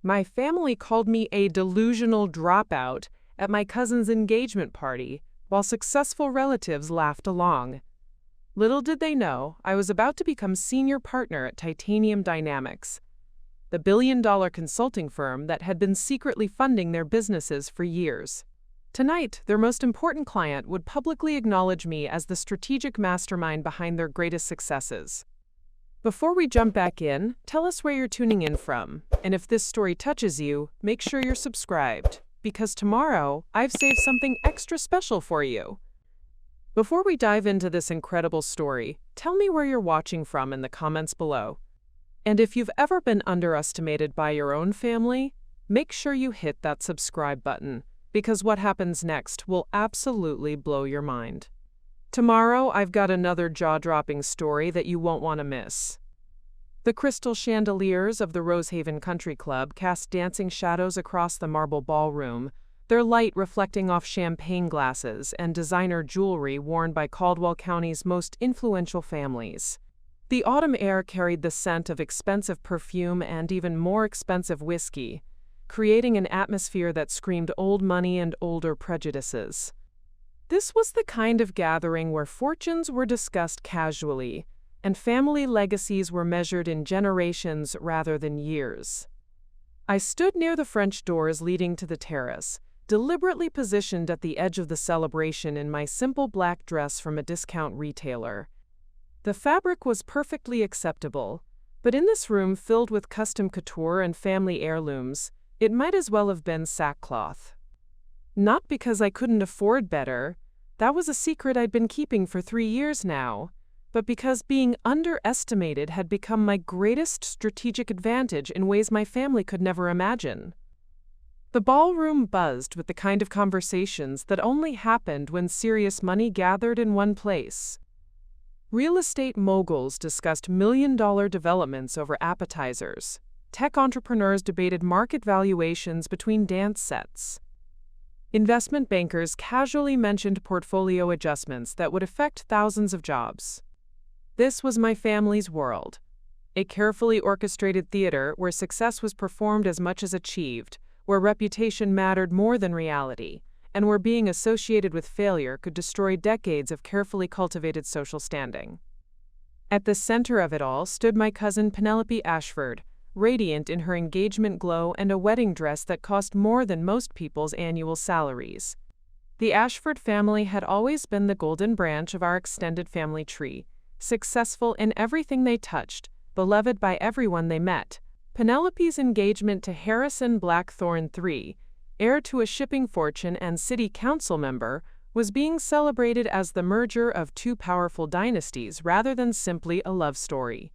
My family called me a delusional dropout at my cousin's engagement party, while successful relatives laughed along. Little did they know, I was about to become senior partner at Titanium Dynamics, the billion-dollar consulting firm that had been secretly funding their businesses for years. Tonight, their most important client would publicly acknowledge me as the strategic mastermind behind their greatest successes. Before we jump back in, tell us where you're tuning in from, and if this story touches you, make sure you're subscribed, because tomorrow, I've saved something extra special for you. Before we dive into this incredible story, tell me where you're watching from in the comments below. And if you've ever been underestimated by your own family, make sure you hit that subscribe button, because what happens next will absolutely blow your mind. Tomorrow, I've got another jaw-dropping story that you won't want to miss. The crystal chandeliers of the Rosehaven Country Club cast dancing shadows across the marble ballroom, their light reflecting off champagne glasses and designer jewelry worn by Caldwell County's most influential families. The autumn air carried the scent of expensive perfume and even more expensive whiskey, creating an atmosphere that screamed old money and older prejudices. This was the kind of gathering where fortunes were discussed casually, and family legacies were measured in generations rather than years. I stood near the French doors leading to the terrace, deliberately positioned at the edge of the celebration in my simple black dress from a discount retailer. The fabric was perfectly acceptable, but in this room filled with custom couture and family heirlooms, it might as well have been sackcloth. Not because I couldn't afford better, that was a secret I'd been keeping for 3 years now, but because being underestimated had become my greatest strategic advantage in ways my family could never imagine. The ballroom buzzed with the kind of conversations that only happened when serious money gathered in one place. Real estate moguls discussed million-dollar developments over appetizers. Tech entrepreneurs debated market valuations between dance sets. Investment bankers casually mentioned portfolio adjustments that would affect thousands of jobs. This was my family's world, a carefully orchestrated theater where success was performed as much as achieved, where reputation mattered more than reality, and where being associated with failure could destroy decades of carefully cultivated social standing. At the center of it all stood my cousin Penelope Ashford, radiant in her engagement glow and a wedding dress that cost more than most people's annual salaries. The Ashford family had always been the golden branch of our extended family tree, successful in everything they touched, beloved by everyone they met. Penelope's engagement to Harrison Blackthorne III, heir to a shipping fortune and city council member, was being celebrated as the merger of two powerful dynasties rather than simply a love story.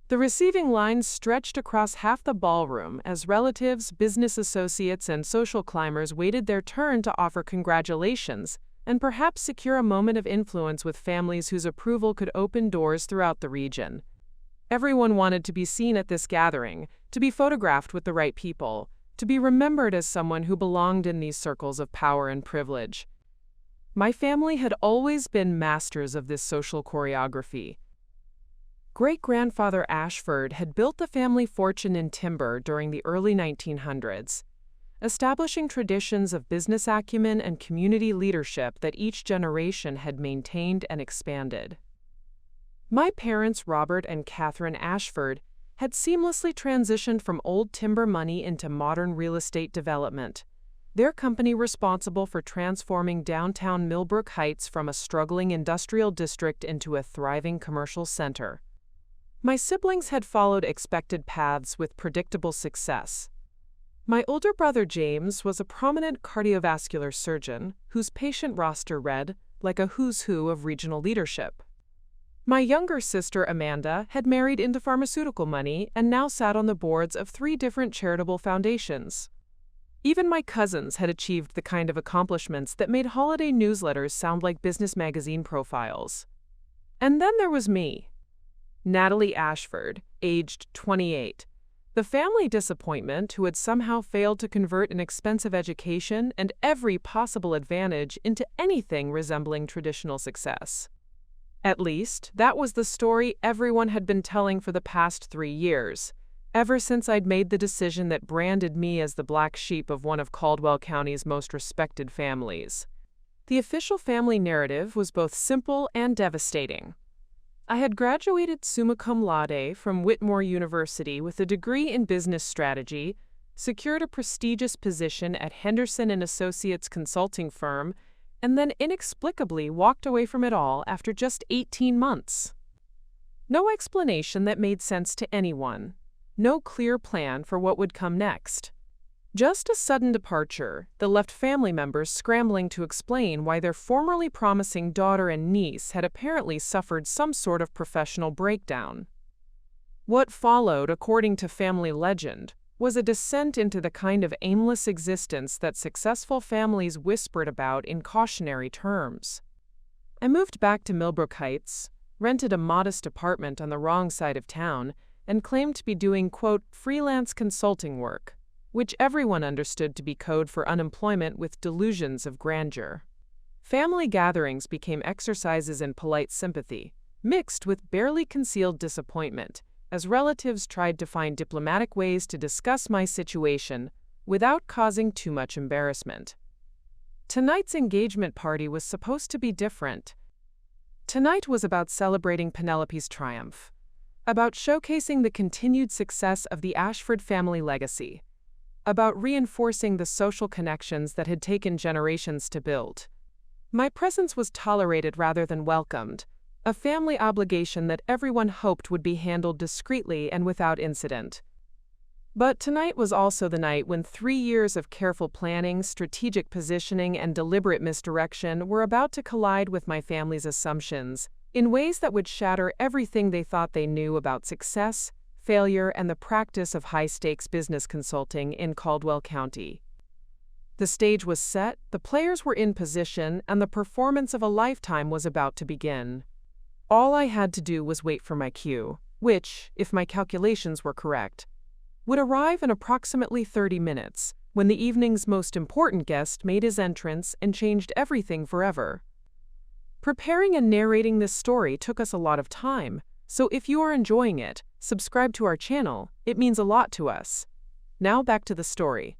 The receiving lines stretched across half the ballroom as relatives, business associates, and social climbers waited their turn to offer congratulations and perhaps secure a moment of influence with families whose approval could open doors throughout the region. Everyone wanted to be seen at this gathering, to be photographed with the right people, to be remembered as someone who belonged in these circles of power and privilege. My family had always been masters of this social choreography. Great-grandfather Ashford had built the family fortune in timber during the early 1900s, establishing traditions of business acumen and community leadership that each generation had maintained and expanded. My parents, Robert and Catherine Ashford, had seamlessly transitioned from old timber money into modern real estate development, their company responsible for transforming downtown Millbrook Heights from a struggling industrial district into a thriving commercial center. My siblings had followed expected paths with predictable success. My older brother James was a prominent cardiovascular surgeon whose patient roster read like a who's who of regional leadership. My younger sister Amanda had married into pharmaceutical money and now sat on the boards of 3 different charitable foundations. Even my cousins had achieved the kind of accomplishments that made holiday newsletters sound like business magazine profiles. And then there was me, Natalie Ashford, aged 28, the family disappointment who had somehow failed to convert an expensive education and every possible advantage into anything resembling traditional success. At least, that was the story everyone had been telling for the past 3 years, ever since I'd made the decision that branded me as the black sheep of one of Caldwell County's most respected families. The official family narrative was both simple and devastating. I had graduated summa cum laude from Whitmore University with a degree in business strategy, secured a prestigious position at Henderson and Associates consulting firm, and then inexplicably walked away from it all after just 18 months. No explanation that made sense to anyone. No clear plan for what would come next. Just a sudden departure that left family members scrambling to explain why their formerly promising daughter and niece had apparently suffered some sort of professional breakdown. What followed, according to family legend, was a descent into the kind of aimless existence that successful families whispered about in cautionary terms. I moved back to Millbrook Heights, rented a modest apartment on the wrong side of town, and claimed to be doing, quote, freelance consulting work, which everyone understood to be code for unemployment with delusions of grandeur. Family gatherings became exercises in polite sympathy, mixed with barely concealed disappointment, as relatives tried to find diplomatic ways to discuss my situation without causing too much embarrassment. Tonight's engagement party was supposed to be different. Tonight was about celebrating Penelope's triumph, about showcasing the continued success of the Ashford family legacy, about reinforcing the social connections that had taken generations to build. My presence was tolerated rather than welcomed, a family obligation that everyone hoped would be handled discreetly and without incident. But tonight was also the night when 3 years of careful planning, strategic positioning, and deliberate misdirection were about to collide with my family's assumptions in ways that would shatter everything they thought they knew about success, failure, and the practice of high-stakes business consulting in Caldwell County. The stage was set, the players were in position, and the performance of a lifetime was about to begin. All I had to do was wait for my cue, which, if my calculations were correct, would arrive in approximately 30 minutes, when the evening's most important guest made his entrance and changed everything forever. Preparing and narrating this story took us a lot of time, so if you are enjoying it, subscribe to our channel. It means a lot to us. Now back to the story.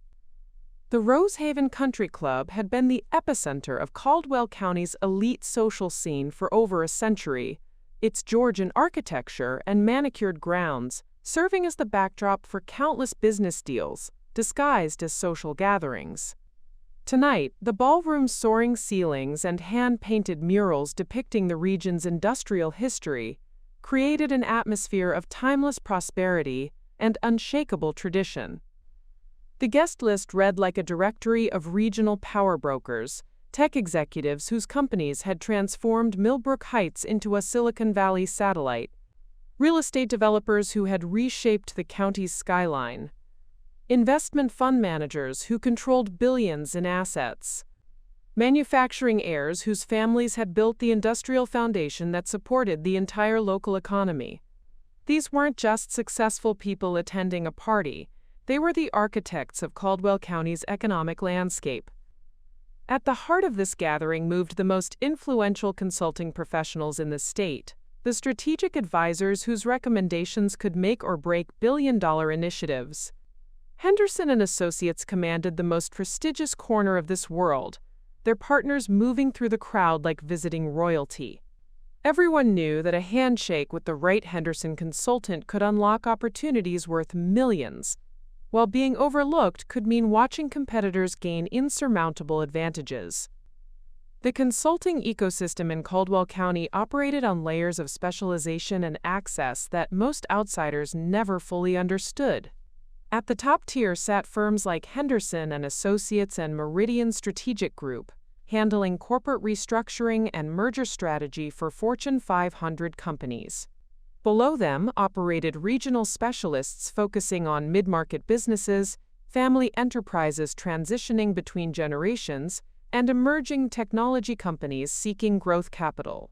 The Rosehaven Country Club had been the epicenter of Caldwell County's elite social scene for over a century, its Georgian architecture and manicured grounds serving as the backdrop for countless business deals, disguised as social gatherings. Tonight, the ballroom's soaring ceilings and hand-painted murals depicting the region's industrial history created an atmosphere of timeless prosperity and unshakable tradition. The guest list read like a directory of regional power brokers, tech executives whose companies had transformed Millbrook Heights into a Silicon Valley satellite, real estate developers who had reshaped the county's skyline, investment fund managers who controlled billions in assets, manufacturing heirs whose families had built the industrial foundation that supported the entire local economy. These weren't just successful people attending a party, they were the architects of Caldwell County's economic landscape. At the heart of this gathering moved the most influential consulting professionals in the state, the strategic advisors whose recommendations could make or break billion-dollar initiatives. Henderson and Associates commanded the most prestigious corner of this world, their partners moving through the crowd like visiting royalty. Everyone knew that a handshake with the right Henderson consultant could unlock opportunities worth millions, while being overlooked could mean watching competitors gain insurmountable advantages. The consulting ecosystem in Caldwell County operated on layers of specialization and access that most outsiders never fully understood. At the top tier sat firms like Henderson and Associates and Meridian Strategic Group, handling corporate restructuring and merger strategy for Fortune 500 companies. Below them operated regional specialists focusing on mid-market businesses, family enterprises transitioning between generations, and emerging technology companies seeking growth capital.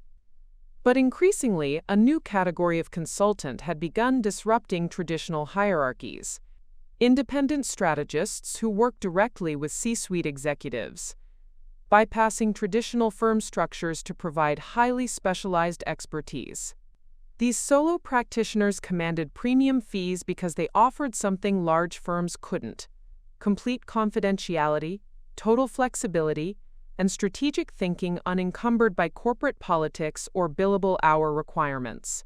But increasingly, a new category of consultant had begun disrupting traditional hierarchies. Independent strategists who work directly with C-suite executives, bypassing traditional firm structures to provide highly specialized expertise. These solo practitioners commanded premium fees because they offered something large firms couldn't: complete confidentiality, total flexibility, and strategic thinking unencumbered by corporate politics or billable hour requirements.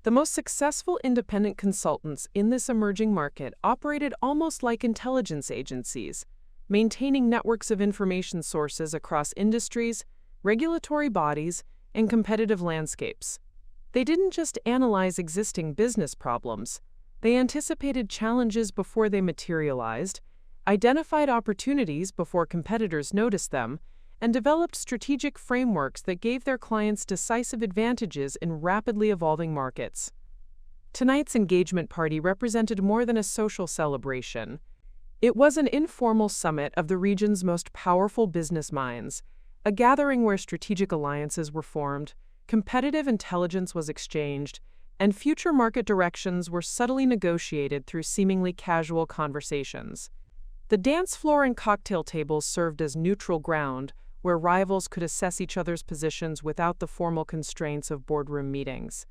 The most successful independent consultants in this emerging market operated almost like intelligence agencies, maintaining networks of information sources across industries, regulatory bodies, and competitive landscapes. They didn't just analyze existing business problems, they anticipated challenges before they materialized, identified opportunities before competitors noticed them, and developed strategic frameworks that gave their clients decisive advantages in rapidly evolving markets. Tonight's engagement party represented more than a social celebration. It was an informal summit of the region's most powerful business minds, a gathering where strategic alliances were formed, competitive intelligence was exchanged, and future market directions were subtly negotiated through seemingly casual conversations. The dance floor and cocktail tables served as neutral ground, where rivals could assess each other's positions without the formal constraints of boardroom meetings.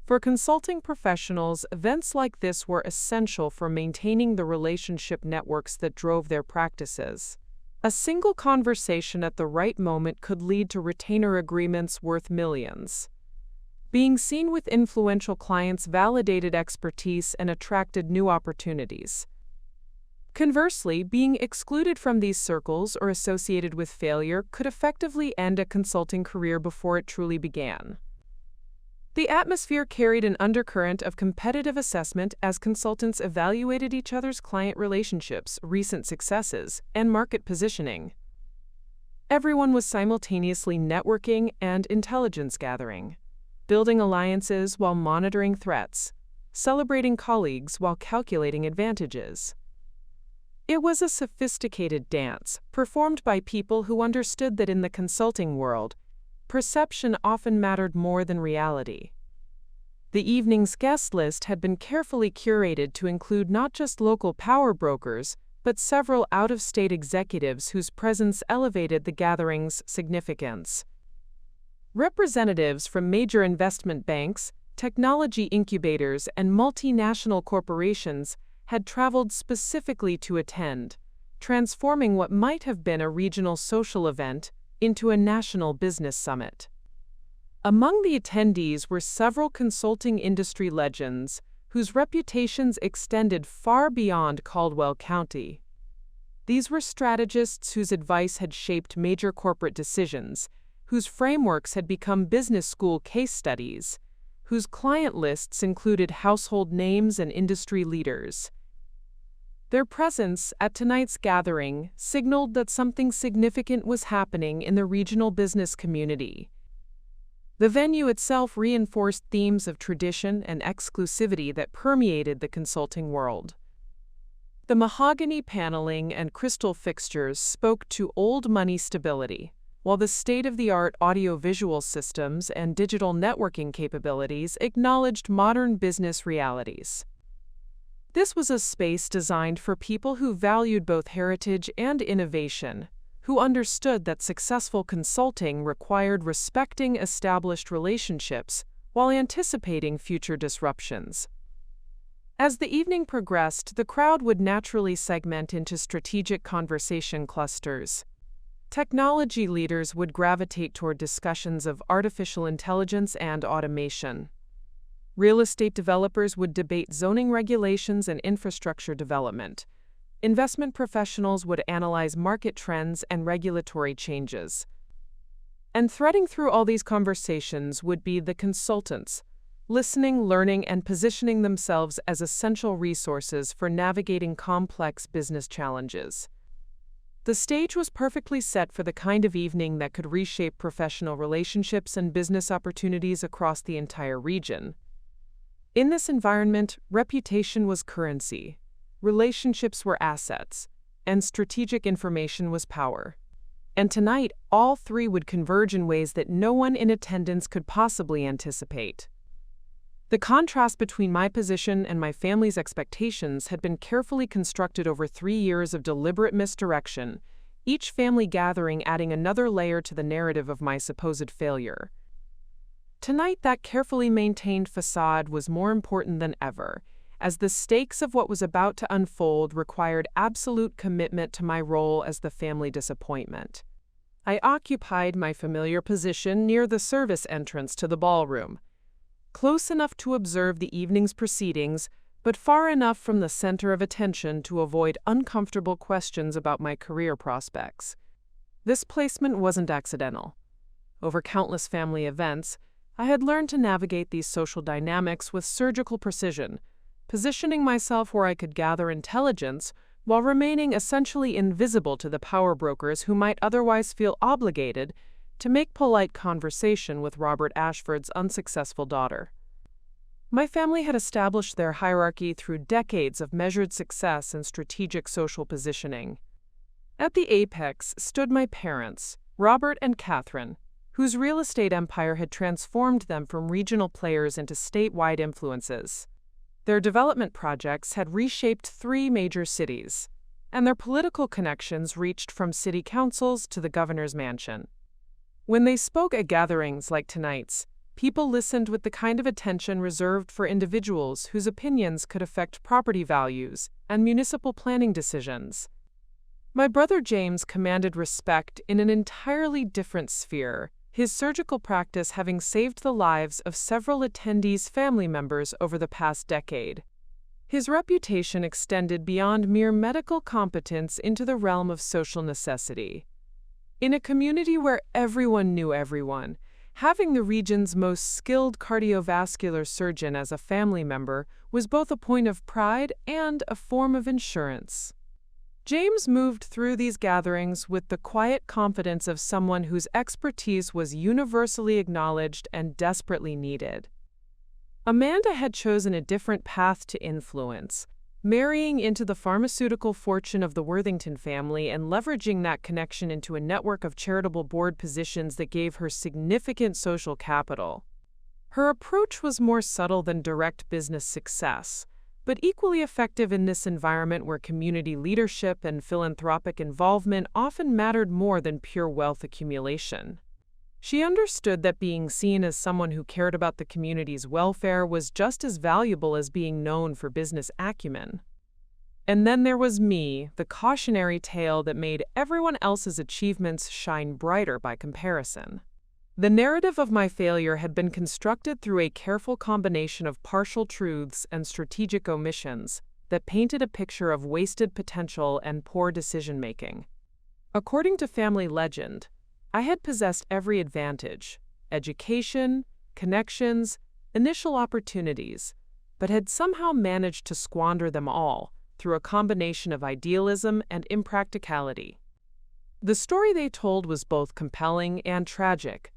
For consulting professionals, events like this were essential for maintaining the relationship networks that drove their practices. A single conversation at the right moment could lead to retainer agreements worth millions. Being seen with influential clients validated expertise and attracted new opportunities. Conversely, being excluded from these circles or associated with failure could effectively end a consulting career before it truly began. The atmosphere carried an undercurrent of competitive assessment as consultants evaluated each other's client relationships, recent successes, and market positioning. Everyone was simultaneously networking and intelligence gathering, building alliances while monitoring threats, celebrating colleagues while calculating advantages. It was a sophisticated dance, performed by people who understood that in the consulting world, perception often mattered more than reality. The evening's guest list had been carefully curated to include not just local power brokers, but several out-of-state executives whose presence elevated the gathering's significance. Representatives from major investment banks, technology incubators, and multinational corporations had traveled specifically to attend, transforming what might have been a regional social event into a national business summit. Among the attendees were several consulting industry legends whose reputations extended far beyond Caldwell County. These were strategists whose advice had shaped major corporate decisions, whose frameworks had become business school case studies, whose client lists included household names and industry leaders. Their presence at tonight's gathering signaled that something significant was happening in the regional business community. The venue itself reinforced themes of tradition and exclusivity that permeated the consulting world. The mahogany paneling and crystal fixtures spoke to old money stability, while the state-of-the-art audiovisual systems and digital networking capabilities acknowledged modern business realities. This was a space designed for people who valued both heritage and innovation, who understood that successful consulting required respecting established relationships while anticipating future disruptions. As the evening progressed, the crowd would naturally segment into strategic conversation clusters. Technology leaders would gravitate toward discussions of artificial intelligence and automation. Real estate developers would debate zoning regulations and infrastructure development. Investment professionals would analyze market trends and regulatory changes. And threading through all these conversations would be the consultants, listening, learning, and positioning themselves as essential resources for navigating complex business challenges. The stage was perfectly set for the kind of evening that could reshape professional relationships and business opportunities across the entire region. In this environment, reputation was currency, relationships were assets, and strategic information was power. And tonight, all three would converge in ways that no one in attendance could possibly anticipate. The contrast between my position and my family's expectations had been carefully constructed over 3 years of deliberate misdirection, each family gathering adding another layer to the narrative of my supposed failure. Tonight, that carefully maintained facade was more important than ever, as the stakes of what was about to unfold required absolute commitment to my role as the family disappointment. I occupied my familiar position near the service entrance to the ballroom, close enough to observe the evening's proceedings, but far enough from the center of attention to avoid uncomfortable questions about my career prospects. This placement wasn't accidental. Over countless family events, I had learned to navigate these social dynamics with surgical precision, positioning myself where I could gather intelligence while remaining essentially invisible to the power brokers who might otherwise feel obligated to make polite conversation with Robert Ashford's unsuccessful daughter. My family had established their hierarchy through decades of measured success and strategic social positioning. At the apex stood my parents, Robert and Catherine, whose real estate empire had transformed them from regional players into statewide influences. Their development projects had reshaped 3 major cities, and their political connections reached from city councils to the governor's mansion. When they spoke at gatherings like tonight's, people listened with the kind of attention reserved for individuals whose opinions could affect property values and municipal planning decisions. My brother James commanded respect in an entirely different sphere, his surgical practice having saved the lives of several attendees' family members over the past decade. His reputation extended beyond mere medical competence into the realm of social necessity. In a community where everyone knew everyone, having the region's most skilled cardiovascular surgeon as a family member was both a point of pride and a form of insurance. James moved through these gatherings with the quiet confidence of someone whose expertise was universally acknowledged and desperately needed. Amanda had chosen a different path to influence, marrying into the pharmaceutical fortune of the Worthington family and leveraging that connection into a network of charitable board positions that gave her significant social capital. Her approach was more subtle than direct business success, but equally effective in this environment where community leadership and philanthropic involvement often mattered more than pure wealth accumulation. She understood that being seen as someone who cared about the community's welfare was just as valuable as being known for business acumen. And then there was me, the cautionary tale that made everyone else's achievements shine brighter by comparison. The narrative of my failure had been constructed through a careful combination of partial truths and strategic omissions that painted a picture of wasted potential and poor decision-making. According to family legend, I had possessed every advantage: education, connections, initial opportunities, but had somehow managed to squander them all through a combination of idealism and impracticality. The story they told was both compelling and tragic.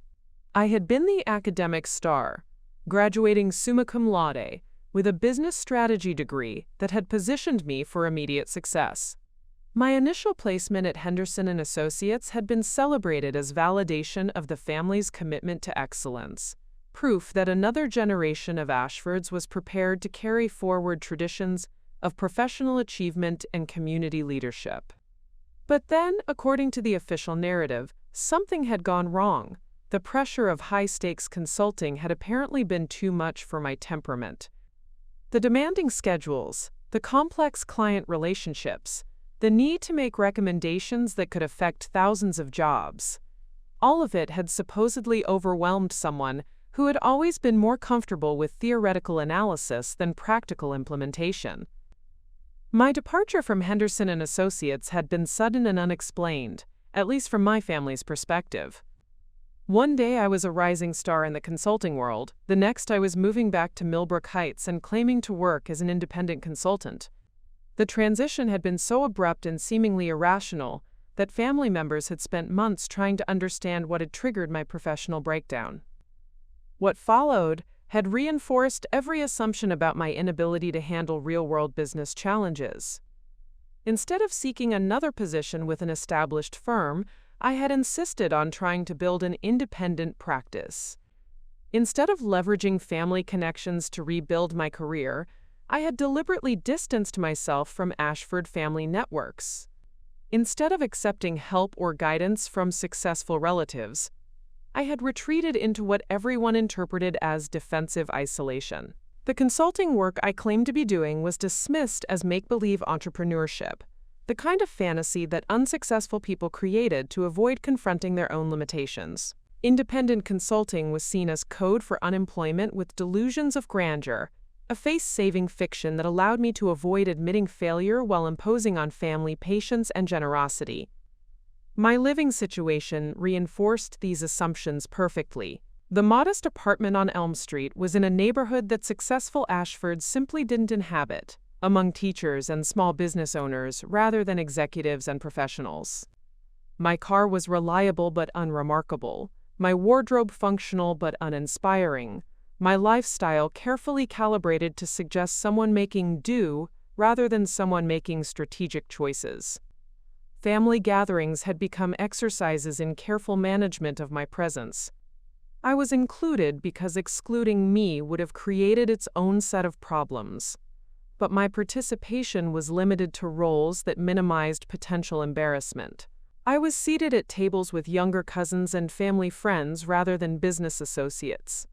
I had been the academic star, graduating summa cum laude, with a business strategy degree that had positioned me for immediate success. My initial placement at Henderson & Associates had been celebrated as validation of the family's commitment to excellence, proof that another generation of Ashfords was prepared to carry forward traditions of professional achievement and community leadership. But then, according to the official narrative, something had gone wrong. The pressure of high-stakes consulting had apparently been too much for my temperament. The demanding schedules, the complex client relationships, the need to make recommendations that could affect thousands of jobs. All of it had supposedly overwhelmed someone who had always been more comfortable with theoretical analysis than practical implementation. My departure from Henderson & Associates had been sudden and unexplained, at least from my family's perspective. One day I was a rising star in the consulting world, the next I was moving back to Millbrook Heights and claiming to work as an independent consultant. The transition had been so abrupt and seemingly irrational that family members had spent months trying to understand what had triggered my professional breakdown. What followed had reinforced every assumption about my inability to handle real-world business challenges. Instead of seeking another position with an established firm, I had insisted on trying to build an independent practice. Instead of leveraging family connections to rebuild my career, I had deliberately distanced myself from Ashford family networks. Instead of accepting help or guidance from successful relatives, I had retreated into what everyone interpreted as defensive isolation. The consulting work I claimed to be doing was dismissed as make-believe entrepreneurship, the kind of fantasy that unsuccessful people created to avoid confronting their own limitations. Independent consulting was seen as code for unemployment with delusions of grandeur, a face-saving fiction that allowed me to avoid admitting failure while imposing on family patience and generosity. My living situation reinforced these assumptions perfectly. The modest apartment on Elm Street was in a neighborhood that successful Ashfords simply didn't inhabit, among teachers and small business owners rather than executives and professionals. My car was reliable but unremarkable, my wardrobe functional but uninspiring, my lifestyle carefully calibrated to suggest someone making do rather than someone making strategic choices. Family gatherings had become exercises in careful management of my presence. I was included because excluding me would have created its own set of problems. But my participation was limited to roles that minimized potential embarrassment. I was seated at tables with younger cousins and family friends rather than business associates.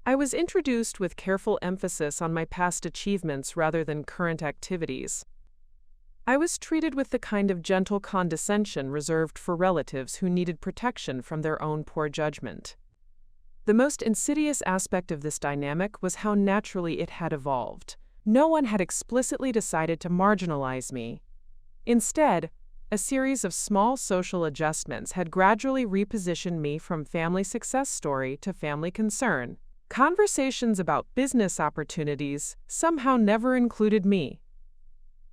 I was introduced with careful emphasis on my past achievements rather than current activities. I was treated with the kind of gentle condescension reserved for relatives who needed protection from their own poor judgment. The most insidious aspect of this dynamic was how naturally it had evolved. No one had explicitly decided to marginalize me. Instead, a series of small social adjustments had gradually repositioned me from family success story to family concern. Conversations about business opportunities somehow never included me.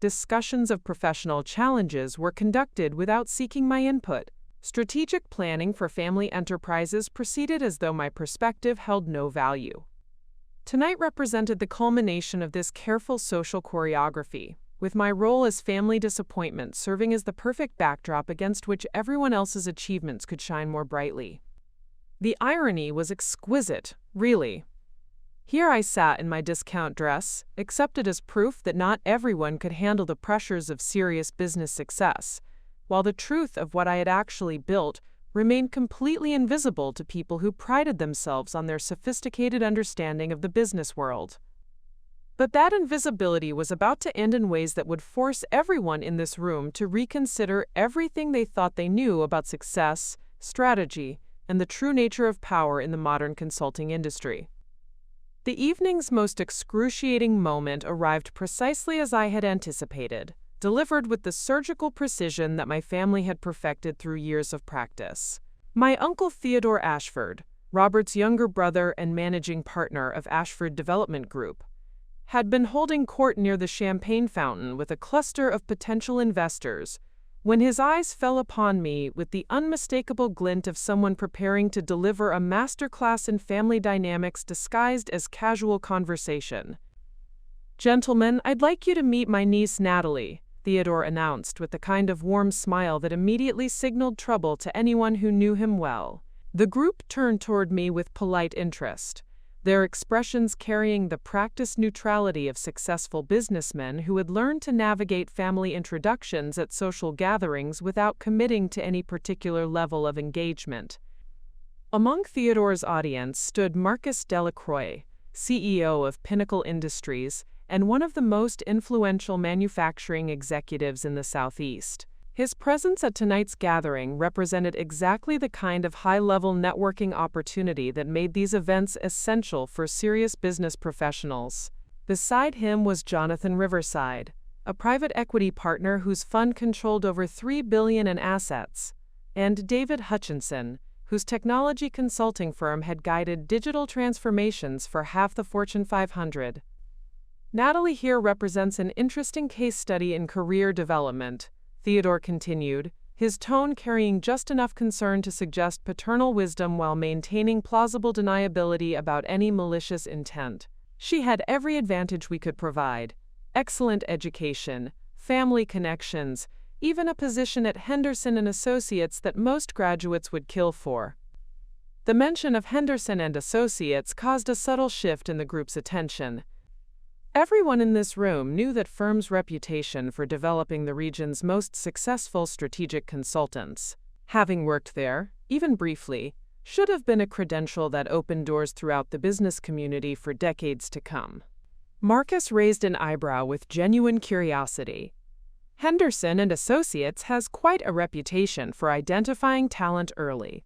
Discussions of professional challenges were conducted without seeking my input. Strategic planning for family enterprises proceeded as though my perspective held no value. Tonight represented the culmination of this careful social choreography, with my role as family disappointment serving as the perfect backdrop against which everyone else's achievements could shine more brightly. The irony was exquisite, really. Here I sat in my discount dress, accepted as proof that not everyone could handle the pressures of serious business success, while the truth of what I had actually built remained completely invisible to people who prided themselves on their sophisticated understanding of the business world. But that invisibility was about to end in ways that would force everyone in this room to reconsider everything they thought they knew about success, strategy, and the true nature of power in the modern consulting industry. The evening's most excruciating moment arrived precisely as I had anticipated, delivered with the surgical precision that my family had perfected through years of practice. My uncle Theodore Ashford, Robert's younger brother and managing partner of Ashford Development Group, had been holding court near the champagne fountain with a cluster of potential investors when his eyes fell upon me with the unmistakable glint of someone preparing to deliver a masterclass in family dynamics disguised as casual conversation. "Gentlemen, I'd like you to meet my niece Natalie," Theodore announced with the kind of warm smile that immediately signaled trouble to anyone who knew him well. The group turned toward me with polite interest, their expressions carrying the practiced neutrality of successful businessmen who had learned to navigate family introductions at social gatherings without committing to any particular level of engagement. Among Theodore's audience stood Marcus Delacroix, CEO of Pinnacle Industries and one of the most influential manufacturing executives in the Southeast. His presence at tonight's gathering represented exactly the kind of high-level networking opportunity that made these events essential for serious business professionals. Beside him was Jonathan Riverside, a private equity partner whose fund controlled over $3 billion in assets, and David Hutchinson, whose technology consulting firm had guided digital transformations for half the Fortune 500. Natalie here represents an interesting case study in career development, Theodore continued, his tone carrying just enough concern to suggest paternal wisdom while maintaining plausible deniability about any malicious intent. She had every advantage we could provide: excellent education, family connections, even a position at Henderson and Associates that most graduates would kill for. The mention of Henderson and Associates caused a subtle shift in the group's attention. Everyone in this room knew that firm's reputation for developing the region's most successful strategic consultants. Having worked there, even briefly, should have been a credential that opened doors throughout the business community for decades to come. Marcus raised an eyebrow with genuine curiosity. Henderson and Associates has quite a reputation for identifying talent early.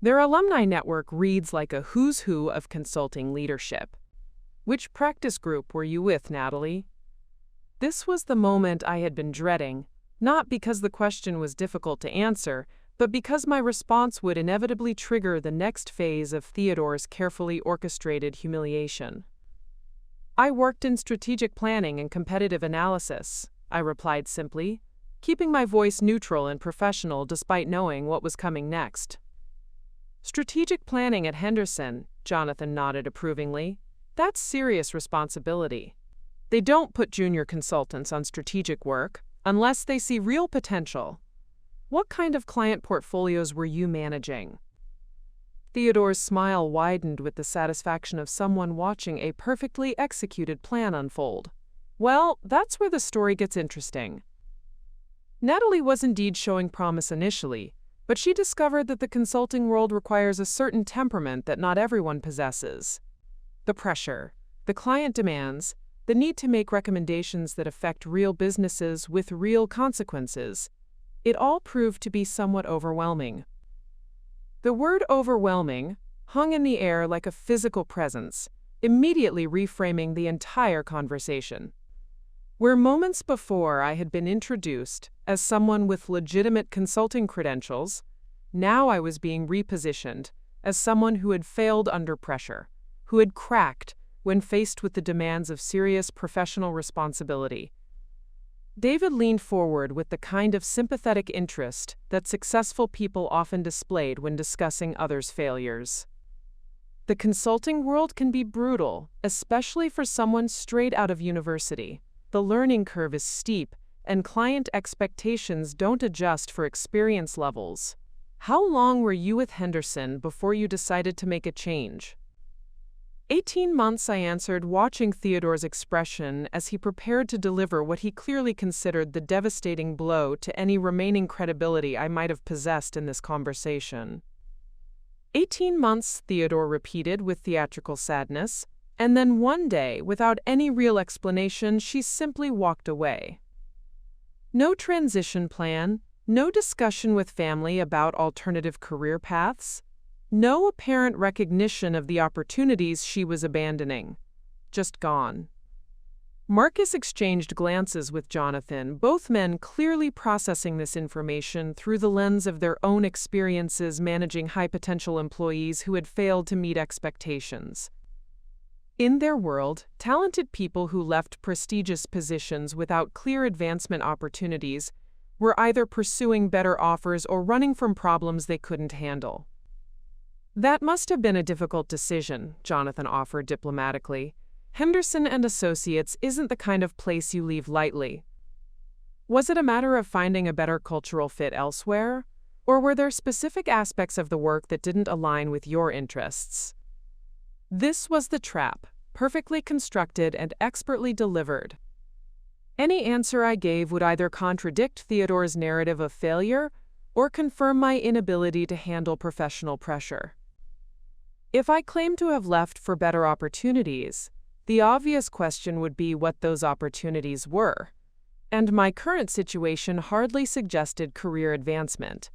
Their alumni network reads like a who's who of consulting leadership. Which practice group were you with, Natalie? This was the moment I had been dreading, not because the question was difficult to answer, but because my response would inevitably trigger the next phase of Theodore's carefully orchestrated humiliation. I worked in strategic planning and competitive analysis, I replied simply, keeping my voice neutral and professional despite knowing what was coming next. Strategic planning at Henderson, Jonathan nodded approvingly. That's serious responsibility. They don't put junior consultants on strategic work unless they see real potential. What kind of client portfolios were you managing? Theodore's smile widened with the satisfaction of someone watching a perfectly executed plan unfold. Well, that's where the story gets interesting. Natalie was indeed showing promise initially, but she discovered that the consulting world requires a certain temperament that not everyone possesses. The pressure, the client demands, the need to make recommendations that affect real businesses with real consequences. It all proved to be somewhat overwhelming. The word overwhelming hung in the air like a physical presence, immediately reframing the entire conversation. Where moments before I had been introduced as someone with legitimate consulting credentials, now I was being repositioned as someone who had failed under pressure, who had cracked when faced with the demands of serious professional responsibility. David leaned forward with the kind of sympathetic interest that successful people often displayed when discussing others' failures. The consulting world can be brutal, especially for someone straight out of university. The learning curve is steep, and client expectations don't adjust for experience levels. How long were you with Henderson before you decided to make a change? 18 months, I answered, watching Theodore's expression as he prepared to deliver what he clearly considered the devastating blow to any remaining credibility I might have possessed in this conversation. 18 months, Theodore repeated with theatrical sadness, and then one day, without any real explanation, she simply walked away. No transition plan, no discussion with family about alternative career paths. No apparent recognition of the opportunities she was abandoning. Just gone. Marcus exchanged glances with Jonathan, both men clearly processing this information through the lens of their own experiences managing high-potential employees who had failed to meet expectations. In their world, talented people who left prestigious positions without clear advancement opportunities were either pursuing better offers or running from problems they couldn't handle. That must have been a difficult decision, Jonathan offered diplomatically. Henderson and Associates isn't the kind of place you leave lightly. Was it a matter of finding a better cultural fit elsewhere? Or were there specific aspects of the work that didn't align with your interests? This was the trap, perfectly constructed and expertly delivered. Any answer I gave would either contradict Theodore's narrative of failure or confirm my inability to handle professional pressure. If I claimed to have left for better opportunities, the obvious question would be what those opportunities were, and my current situation hardly suggested career advancement.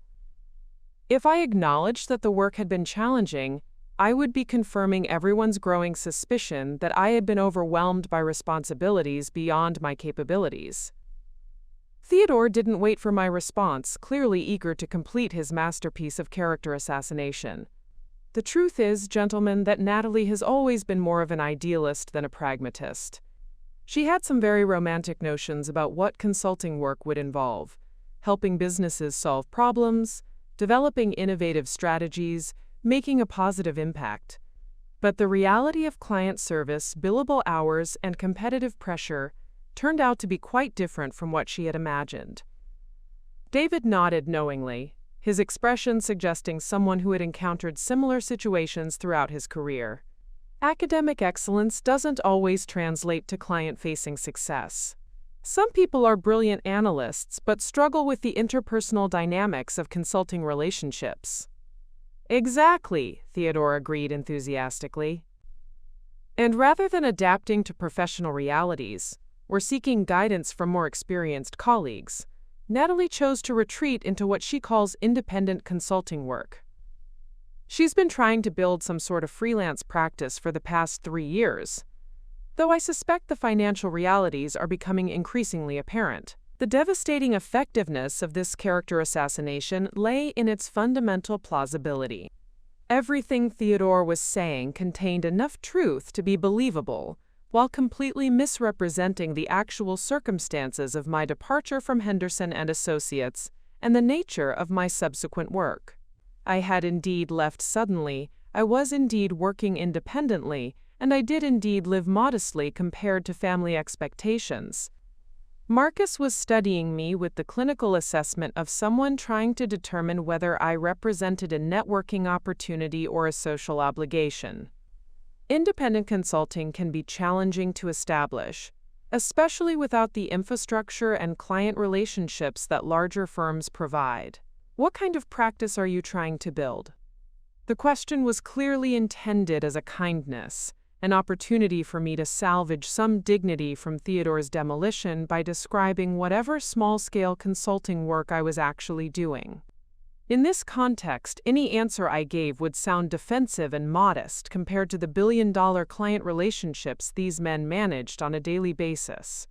If I acknowledged that the work had been challenging, I would be confirming everyone's growing suspicion that I had been overwhelmed by responsibilities beyond my capabilities. Theodore didn't wait for my response, clearly eager to complete his masterpiece of character assassination. The truth is, gentlemen, that Natalie has always been more of an idealist than a pragmatist. She had some very romantic notions about what consulting work would involve: helping businesses solve problems, developing innovative strategies, making a positive impact. But the reality of client service, billable hours, and competitive pressure turned out to be quite different from what she had imagined. David nodded knowingly, his expression suggesting someone who had encountered similar situations throughout his career. Academic excellence doesn't always translate to client-facing success. Some people are brilliant analysts but struggle with the interpersonal dynamics of consulting relationships. Exactly, Theodore agreed enthusiastically. And rather than adapting to professional realities, or seeking guidance from more experienced colleagues, Natalie chose to retreat into what she calls independent consulting work. She's been trying to build some sort of freelance practice for the past 3 years, though I suspect the financial realities are becoming increasingly apparent. The devastating effectiveness of this character assassination lay in its fundamental plausibility. Everything Theodore was saying contained enough truth to be believable, while completely misrepresenting the actual circumstances of my departure from Henderson and Associates and the nature of my subsequent work. I had indeed left suddenly, I was indeed working independently, and I did indeed live modestly compared to family expectations. Marcus was studying me with the clinical assessment of someone trying to determine whether I represented a networking opportunity or a social obligation. Independent consulting can be challenging to establish, especially without the infrastructure and client relationships that larger firms provide. What kind of practice are you trying to build? The question was clearly intended as a kindness, an opportunity for me to salvage some dignity from Theodore's demolition by describing whatever small-scale consulting work I was actually doing. In this context, any answer I gave would sound defensive and modest compared to the billion-dollar client relationships these men managed on a daily basis.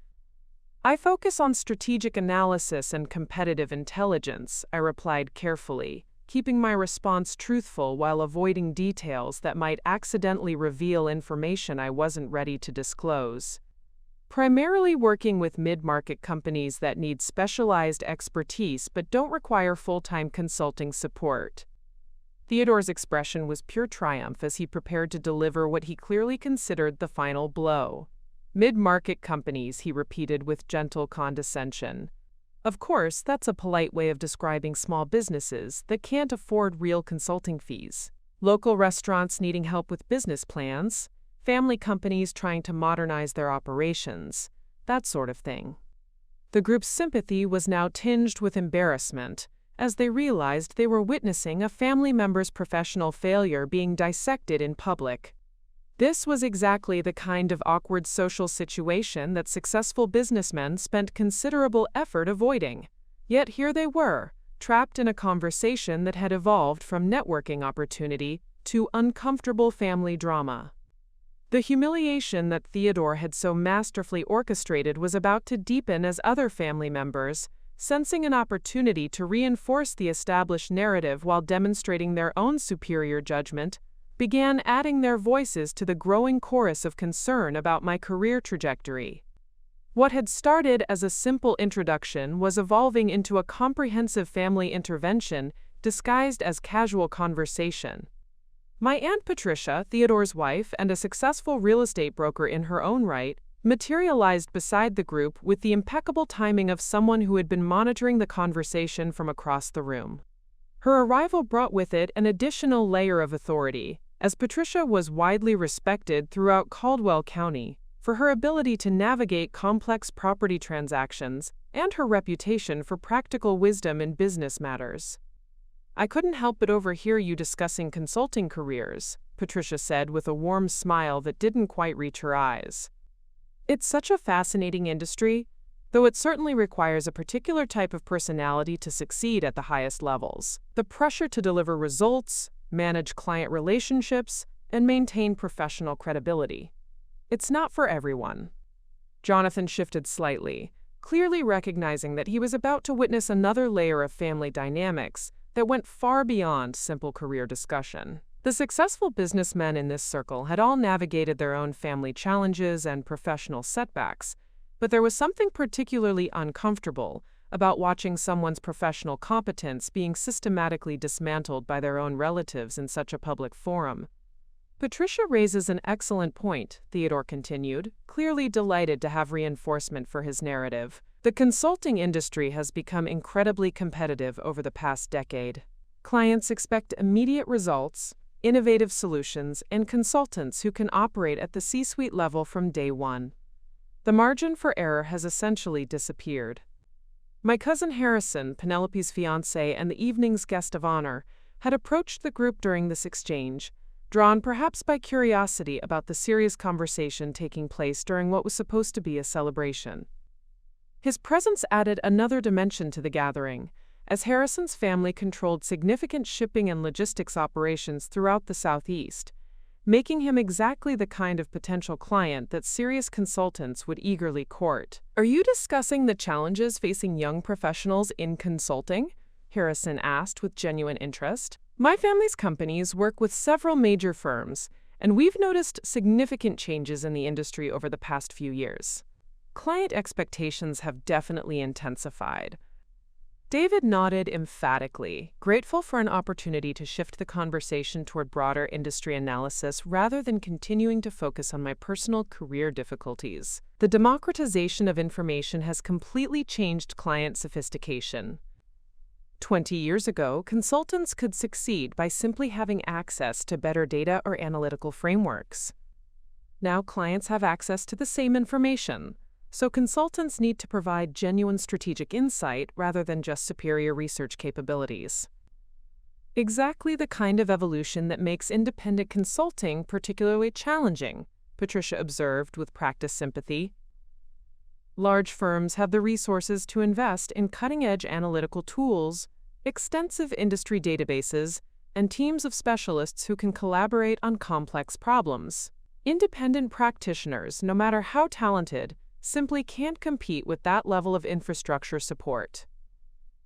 I focus on strategic analysis and competitive intelligence, I replied carefully, keeping my response truthful while avoiding details that might accidentally reveal information I wasn't ready to disclose. Primarily working with mid-market companies that need specialized expertise but don't require full-time consulting support. Theodore's expression was pure triumph as he prepared to deliver what he clearly considered the final blow. Mid-market companies, he repeated with gentle condescension. Of course, that's a polite way of describing small businesses that can't afford real consulting fees. Local restaurants needing help with business plans, family companies trying to modernize their operations, that sort of thing. The group's sympathy was now tinged with embarrassment, as they realized they were witnessing a family member's professional failure being dissected in public. This was exactly the kind of awkward social situation that successful businessmen spent considerable effort avoiding. Yet here they were, trapped in a conversation that had evolved from networking opportunity to uncomfortable family drama. The humiliation that Theodore had so masterfully orchestrated was about to deepen as other family members, sensing an opportunity to reinforce the established narrative while demonstrating their own superior judgment, began adding their voices to the growing chorus of concern about my career trajectory. What had started as a simple introduction was evolving into a comprehensive family intervention disguised as casual conversation. My Aunt Patricia, Theodore's wife and a successful real estate broker in her own right, materialized beside the group with the impeccable timing of someone who had been monitoring the conversation from across the room. Her arrival brought with it an additional layer of authority, as Patricia was widely respected throughout Caldwell County for her ability to navigate complex property transactions and her reputation for practical wisdom in business matters. I couldn't help but overhear you discussing consulting careers, Patricia said with a warm smile that didn't quite reach her eyes. It's such a fascinating industry, though it certainly requires a particular type of personality to succeed at the highest levels. The pressure to deliver results, manage client relationships, and maintain professional credibility. It's not for everyone. Jonathan shifted slightly, clearly recognizing that he was about to witness another layer of family dynamics that went far beyond simple career discussion. The successful businessmen in this circle had all navigated their own family challenges and professional setbacks, but there was something particularly uncomfortable about watching someone's professional competence being systematically dismantled by their own relatives in such a public forum. Patricia raises an excellent point, Theodore continued, clearly delighted to have reinforcement for his narrative. The consulting industry has become incredibly competitive over the past decade. Clients expect immediate results, innovative solutions, and consultants who can operate at the C-suite level from day one. The margin for error has essentially disappeared. My cousin Harrison, Penelope's fiancé and the evening's guest of honor, had approached the group during this exchange, drawn perhaps by curiosity about the serious conversation taking place during what was supposed to be a celebration. His presence added another dimension to the gathering, as Harrison's family controlled significant shipping and logistics operations throughout the Southeast, making him exactly the kind of potential client that serious consultants would eagerly court. "Are you discussing the challenges facing young professionals in consulting?" Harrison asked with genuine interest. "My family's companies work with several major firms, and we've noticed significant changes in the industry over the past few years. Client expectations have definitely intensified." David nodded emphatically, grateful for an opportunity to shift the conversation toward broader industry analysis rather than continuing to focus on my personal career difficulties. The democratization of information has completely changed client sophistication. 20 years ago, consultants could succeed by simply having access to better data or analytical frameworks. Now clients have access to the same information, so consultants need to provide genuine strategic insight rather than just superior research capabilities. Exactly the kind of evolution that makes independent consulting particularly challenging, Patricia observed with practiced sympathy. Large firms have the resources to invest in cutting-edge analytical tools, extensive industry databases, and teams of specialists who can collaborate on complex problems. Independent practitioners, no matter how talented, simply can't compete with that level of infrastructure support.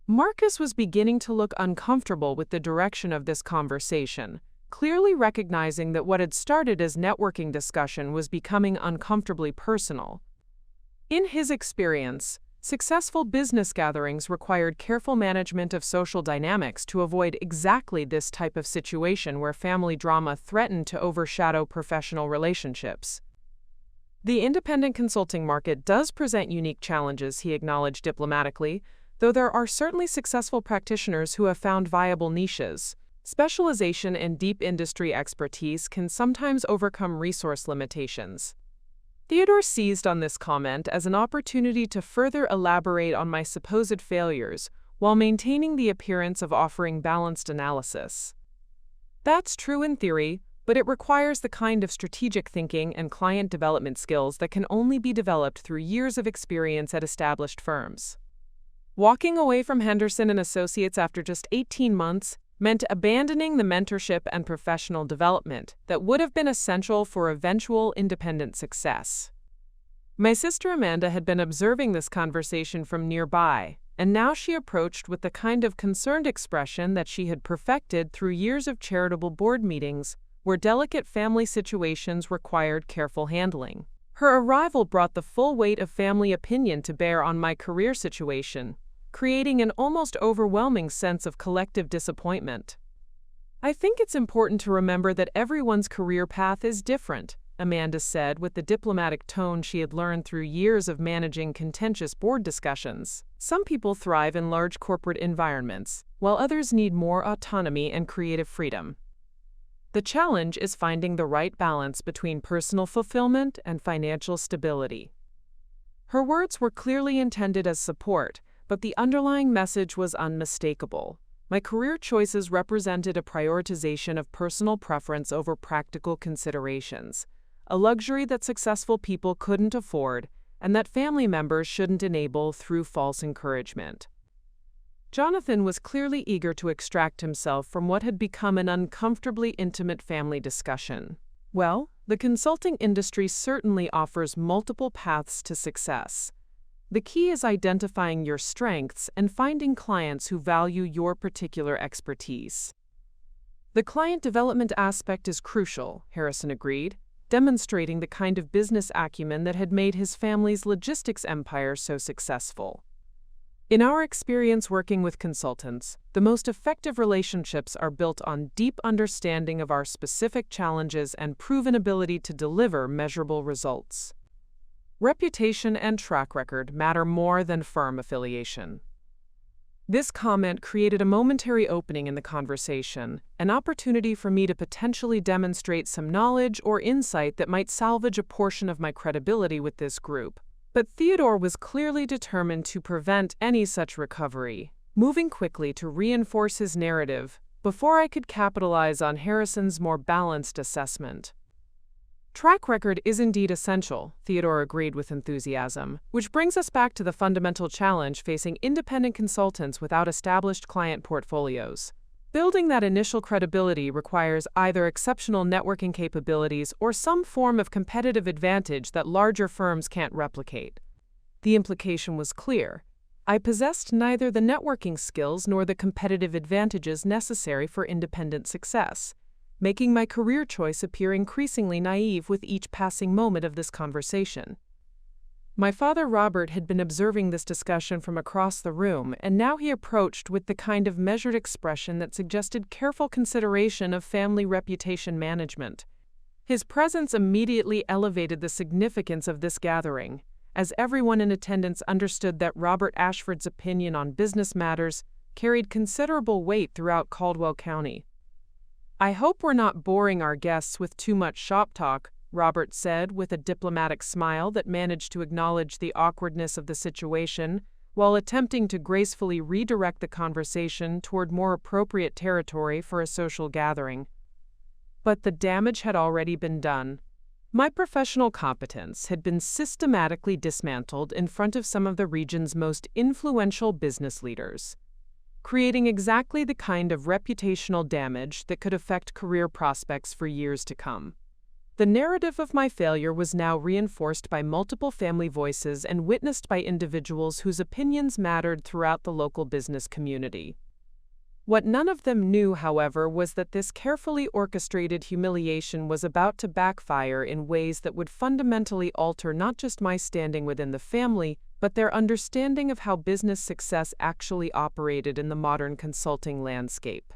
Marcus was beginning to look uncomfortable with the direction of this conversation, clearly recognizing that what had started as networking discussion was becoming uncomfortably personal. In his experience, successful business gatherings required careful management of social dynamics to avoid exactly this type of situation where family drama threatened to overshadow professional relationships. The independent consulting market does present unique challenges, he acknowledged diplomatically, though there are certainly successful practitioners who have found viable niches. Specialization and deep industry expertise can sometimes overcome resource limitations. Theodore seized on this comment as an opportunity to further elaborate on my supposed failures while maintaining the appearance of offering balanced analysis. That's true in theory, but it requires the kind of strategic thinking and client development skills that can only be developed through years of experience at established firms. Walking away from Henderson & Associates after just 18 months meant abandoning the mentorship and professional development that would have been essential for eventual independent success. My sister Amanda had been observing this conversation from nearby, and now she approached with the kind of concerned expression that she had perfected through years of charitable board meetings where delicate family situations required careful handling. Her arrival brought the full weight of family opinion to bear on my career situation, creating an almost overwhelming sense of collective disappointment. "I think it's important to remember that everyone's career path is different," Amanda said with the diplomatic tone she had learned through years of managing contentious board discussions. "Some people thrive in large corporate environments, while others need more autonomy and creative freedom. The challenge is finding the right balance between personal fulfillment and financial stability." Her words were clearly intended as support, but the underlying message was unmistakable. My career choices represented a prioritization of personal preference over practical considerations, a luxury that successful people couldn't afford and that family members shouldn't enable through false encouragement. Jonathan was clearly eager to extract himself from what had become an uncomfortably intimate family discussion. "Well, the consulting industry certainly offers multiple paths to success. The key is identifying your strengths and finding clients who value your particular expertise." "The client development aspect is crucial," Harrison agreed, demonstrating the kind of business acumen that had made his family's logistics empire so successful. "In our experience working with consultants, the most effective relationships are built on deep understanding of our specific challenges and proven ability to deliver measurable results. Reputation and track record matter more than firm affiliation." This comment created a momentary opening in the conversation, an opportunity for me to potentially demonstrate some knowledge or insight that might salvage a portion of my credibility with this group. But Theodore was clearly determined to prevent any such recovery, moving quickly to reinforce his narrative before I could capitalize on Harrison's more balanced assessment. Track record is indeed essential, Theodore agreed with enthusiasm, which brings us back to the fundamental challenge facing independent consultants without established client portfolios. Building that initial credibility requires either exceptional networking capabilities or some form of competitive advantage that larger firms can't replicate. The implication was clear. I possessed neither the networking skills nor the competitive advantages necessary for independent success, making my career choice appear increasingly naive with each passing moment of this conversation. My father Robert had been observing this discussion from across the room, and now he approached with the kind of measured expression that suggested careful consideration of family reputation management. His presence immediately elevated the significance of this gathering, as everyone in attendance understood that Robert Ashford's opinion on business matters carried considerable weight throughout Caldwell County. "I hope we're not boring our guests with too much shop talk," Robert said with a diplomatic smile that managed to acknowledge the awkwardness of the situation while attempting to gracefully redirect the conversation toward more appropriate territory for a social gathering. But the damage had already been done. My professional competence had been systematically dismantled in front of some of the region's most influential business leaders, creating exactly the kind of reputational damage that could affect career prospects for years to come. The narrative of my failure was now reinforced by multiple family voices and witnessed by individuals whose opinions mattered throughout the local business community. What none of them knew, however, was that this carefully orchestrated humiliation was about to backfire in ways that would fundamentally alter not just my standing within the family, but their understanding of how business success actually operated in the modern consulting landscape.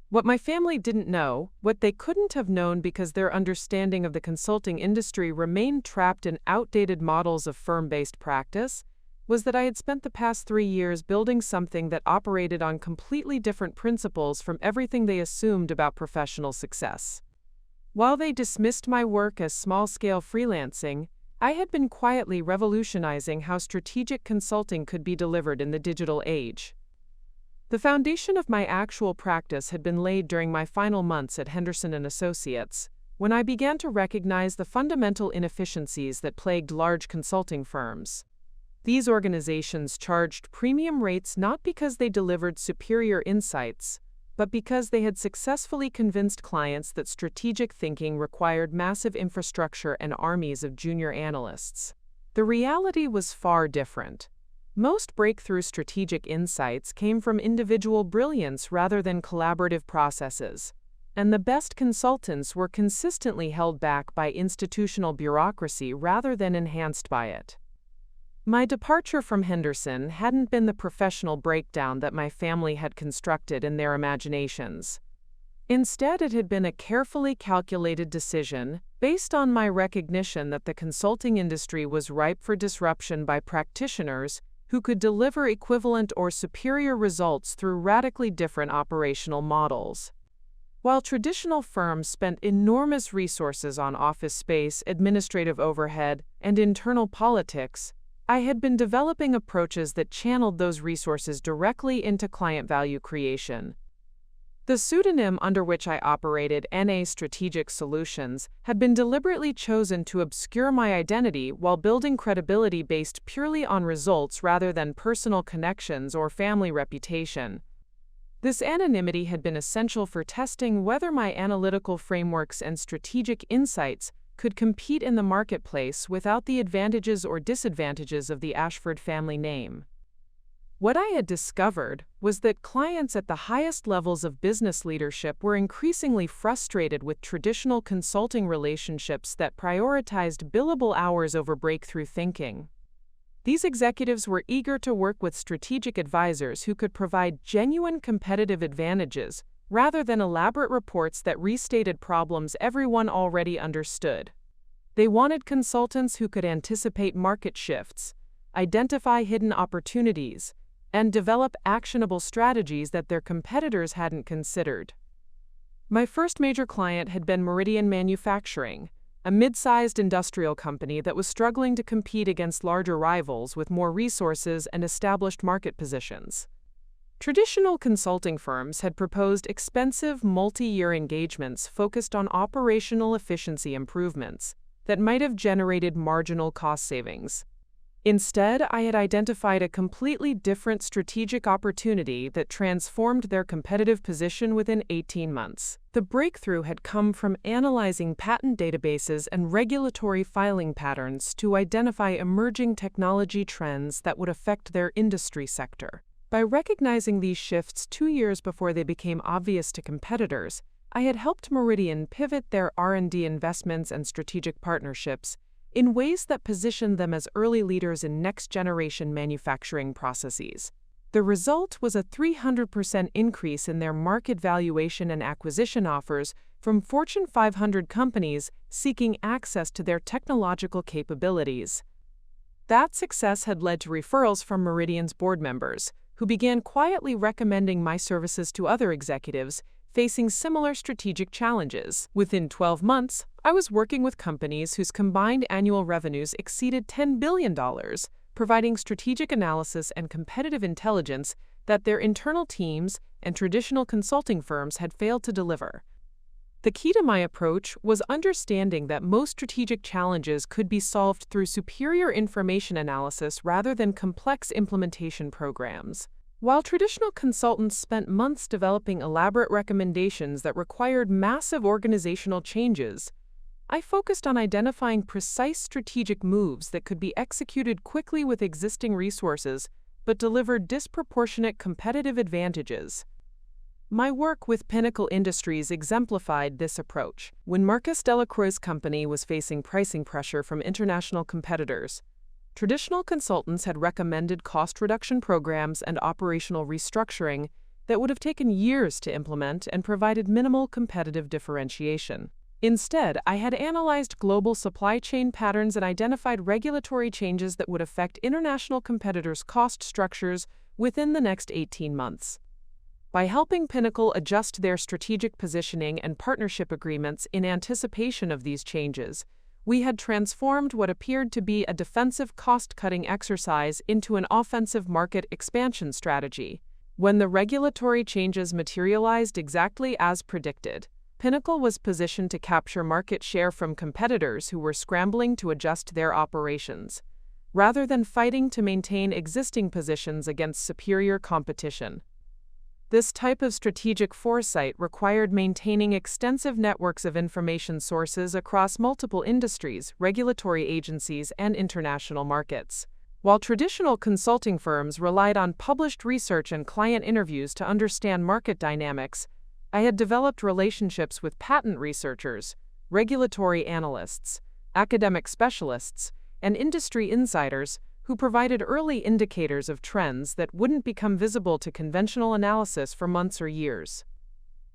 What my family didn't know, what they couldn't have known because their understanding of the consulting industry remained trapped in outdated models of firm-based practice, was that I had spent the past 3 years building something that operated on completely different principles from everything they assumed about professional success. While they dismissed my work as small-scale freelancing, I had been quietly revolutionizing how strategic consulting could be delivered in the digital age. The foundation of my actual practice had been laid during my final months at Henderson & Associates, when I began to recognize the fundamental inefficiencies that plagued large consulting firms. These organizations charged premium rates not because they delivered superior insights, but because they had successfully convinced clients that strategic thinking required massive infrastructure and armies of junior analysts. The reality was far different. Most breakthrough strategic insights came from individual brilliance rather than collaborative processes, and the best consultants were consistently held back by institutional bureaucracy rather than enhanced by it. My departure from Henderson hadn't been the professional breakdown that my family had constructed in their imaginations. Instead, it had been a carefully calculated decision based on my recognition that the consulting industry was ripe for disruption by practitioners who could deliver equivalent or superior results through radically different operational models. While traditional firms spent enormous resources on office space, administrative overhead, and internal politics, I had been developing approaches that channeled those resources directly into client value creation. The pseudonym under which I operated, NA Strategic Solutions, had been deliberately chosen to obscure my identity while building credibility based purely on results rather than personal connections or family reputation. This anonymity had been essential for testing whether my analytical frameworks and strategic insights could compete in the marketplace without the advantages or disadvantages of the Ashford family name. What I had discovered was that clients at the highest levels of business leadership were increasingly frustrated with traditional consulting relationships that prioritized billable hours over breakthrough thinking. These executives were eager to work with strategic advisors who could provide genuine competitive advantages rather than elaborate reports that restated problems everyone already understood. They wanted consultants who could anticipate market shifts, identify hidden opportunities, and develop actionable strategies that their competitors hadn't considered. My first major client had been Meridian Manufacturing, a mid-sized industrial company that was struggling to compete against larger rivals with more resources and established market positions. Traditional consulting firms had proposed expensive multi-year engagements focused on operational efficiency improvements that might have generated marginal cost savings. Instead, I had identified a completely different strategic opportunity that transformed their competitive position within 18 months. The breakthrough had come from analyzing patent databases and regulatory filing patterns to identify emerging technology trends that would affect their industry sector. By recognizing these shifts 2 years before they became obvious to competitors, I had helped Meridian pivot their R&D investments and strategic partnerships in ways that positioned them as early leaders in next-generation manufacturing processes. The result was a 300% increase in their market valuation and acquisition offers from Fortune 500 companies seeking access to their technological capabilities. That success had led to referrals from Meridian's board members, who began quietly recommending my services to other executives facing similar strategic challenges. Within 12 months, I was working with companies whose combined annual revenues exceeded $10 billion, providing strategic analysis and competitive intelligence that their internal teams and traditional consulting firms had failed to deliver. The key to my approach was understanding that most strategic challenges could be solved through superior information analysis rather than complex implementation programs. While traditional consultants spent months developing elaborate recommendations that required massive organizational changes, I focused on identifying precise strategic moves that could be executed quickly with existing resources but delivered disproportionate competitive advantages. My work with Pinnacle Industries exemplified this approach. When Marcus Delacroix's company was facing pricing pressure from international competitors, traditional consultants had recommended cost reduction programs and operational restructuring that would have taken years to implement and provided minimal competitive differentiation. Instead, I had analyzed global supply chain patterns and identified regulatory changes that would affect international competitors' cost structures within the next 18 months. By helping Pinnacle adjust their strategic positioning and partnership agreements in anticipation of these changes, we had transformed what appeared to be a defensive cost-cutting exercise into an offensive market expansion strategy. When the regulatory changes materialized exactly as predicted, Pinnacle was positioned to capture market share from competitors who were scrambling to adjust their operations, rather than fighting to maintain existing positions against superior competition. This type of strategic foresight required maintaining extensive networks of information sources across multiple industries, regulatory agencies, and international markets. While traditional consulting firms relied on published research and client interviews to understand market dynamics, I had developed relationships with patent researchers, regulatory analysts, academic specialists, and industry insiders who provided early indicators of trends that wouldn't become visible to conventional analysis for months or years.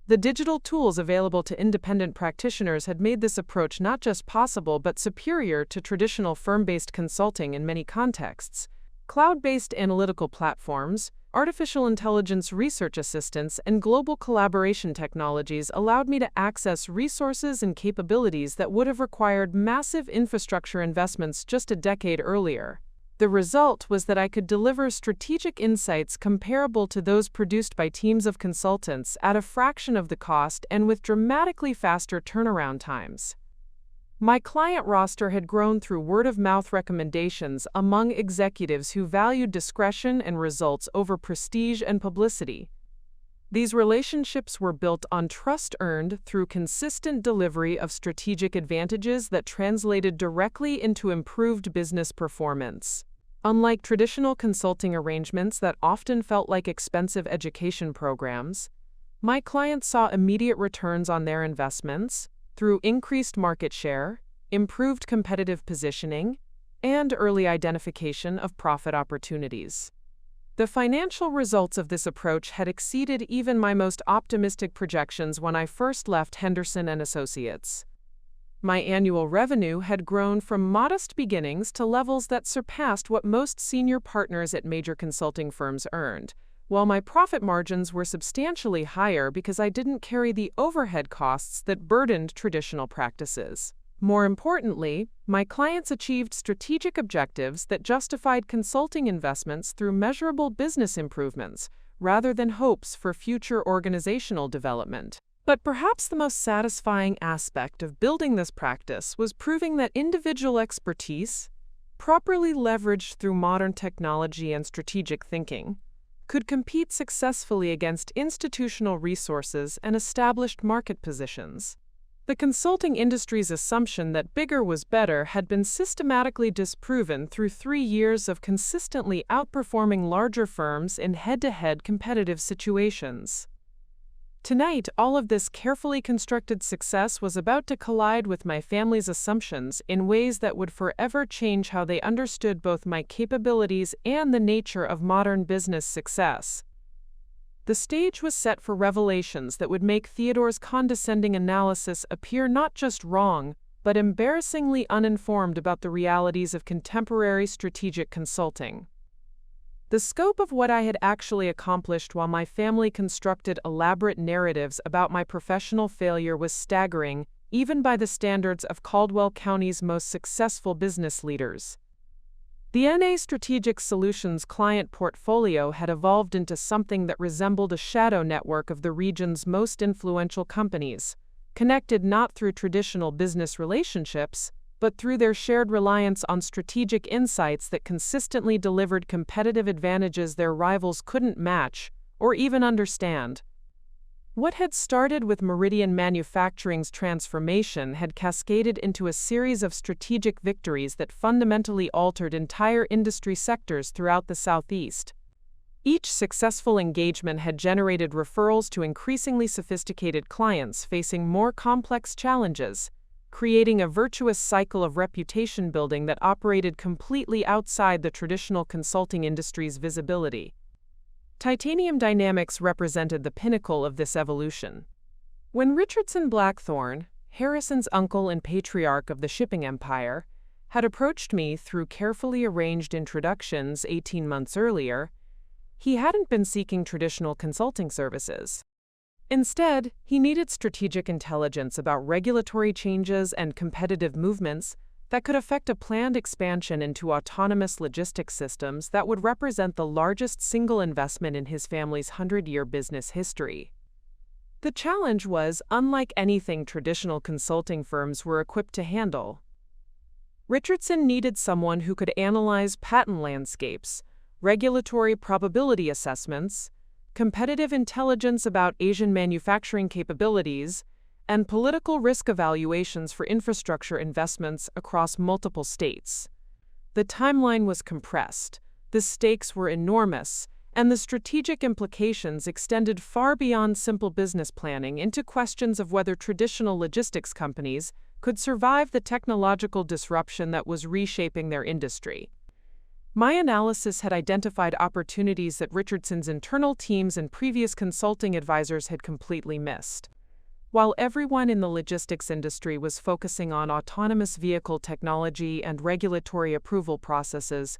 The digital tools available to independent practitioners had made this approach not just possible but superior to traditional firm-based consulting in many contexts. Cloud-based analytical platforms, artificial intelligence research assistants, and global collaboration technologies allowed me to access resources and capabilities that would have required massive infrastructure investments just a decade earlier. The result was that I could deliver strategic insights comparable to those produced by teams of consultants at a fraction of the cost and with dramatically faster turnaround times. My client roster had grown through word-of-mouth recommendations among executives who valued discretion and results over prestige and publicity. These relationships were built on trust earned through consistent delivery of strategic advantages that translated directly into improved business performance. Unlike traditional consulting arrangements that often felt like expensive education programs, my clients saw immediate returns on their investments through increased market share, improved competitive positioning, and early identification of profit opportunities. The financial results of this approach had exceeded even my most optimistic projections when I first left Henderson & Associates. My annual revenue had grown from modest beginnings to levels that surpassed what most senior partners at major consulting firms earned, while my profit margins were substantially higher because I didn't carry the overhead costs that burdened traditional practices. More importantly, my clients achieved strategic objectives that justified consulting investments through measurable business improvements, rather than hopes for future organizational development. But perhaps the most satisfying aspect of building this practice was proving that individual expertise, properly leveraged through modern technology and strategic thinking, could compete successfully against institutional resources and established market positions. The consulting industry's assumption that bigger was better had been systematically disproven through 3 years of consistently outperforming larger firms in head-to-head competitive situations. Tonight, all of this carefully constructed success was about to collide with my family's assumptions in ways that would forever change how they understood both my capabilities and the nature of modern business success. The stage was set for revelations that would make Theodore's condescending analysis appear not just wrong, but embarrassingly uninformed about the realities of contemporary strategic consulting. The scope of what I had actually accomplished while my family constructed elaborate narratives about my professional failure was staggering, even by the standards of Caldwell County's most successful business leaders. The NA Strategic Solutions client portfolio had evolved into something that resembled a shadow network of the region's most influential companies, connected not through traditional business relationships, but through their shared reliance on strategic insights that consistently delivered competitive advantages their rivals couldn't match or even understand. What had started with Meridian Manufacturing's transformation had cascaded into a series of strategic victories that fundamentally altered entire industry sectors throughout the Southeast. Each successful engagement had generated referrals to increasingly sophisticated clients facing more complex challenges, creating a virtuous cycle of reputation building that operated completely outside the traditional consulting industry's visibility. Titanium Dynamics represented the pinnacle of this evolution. When Richardson Blackthorne, Harrison's uncle and patriarch of the shipping empire, had approached me through carefully arranged introductions 18 months earlier, he hadn't been seeking traditional consulting services. Instead, he needed strategic intelligence about regulatory changes and competitive movements that could affect a planned expansion into autonomous logistics systems that would represent the largest single investment in his family's 100-year business history. The challenge was unlike anything traditional consulting firms were equipped to handle. Richardson needed someone who could analyze patent landscapes, regulatory probability assessments, competitive intelligence about Asian manufacturing capabilities, and political risk evaluations for infrastructure investments across multiple states. The timeline was compressed, the stakes were enormous, and the strategic implications extended far beyond simple business planning into questions of whether traditional logistics companies could survive the technological disruption that was reshaping their industry. My analysis had identified opportunities that Richardson's internal teams and previous consulting advisors had completely missed. While everyone in the logistics industry was focusing on autonomous vehicle technology and regulatory approval processes,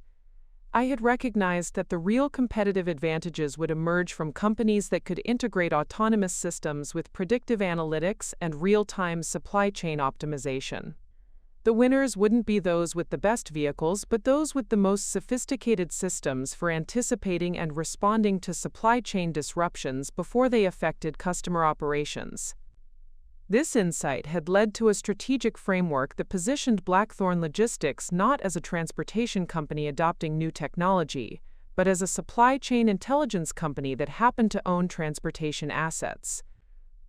I had recognized that the real competitive advantages would emerge from companies that could integrate autonomous systems with predictive analytics and real-time supply chain optimization. The winners wouldn't be those with the best vehicles, but those with the most sophisticated systems for anticipating and responding to supply chain disruptions before they affected customer operations. This insight had led to a strategic framework that positioned Blackthorne Logistics not as a transportation company adopting new technology, but as a supply chain intelligence company that happened to own transportation assets.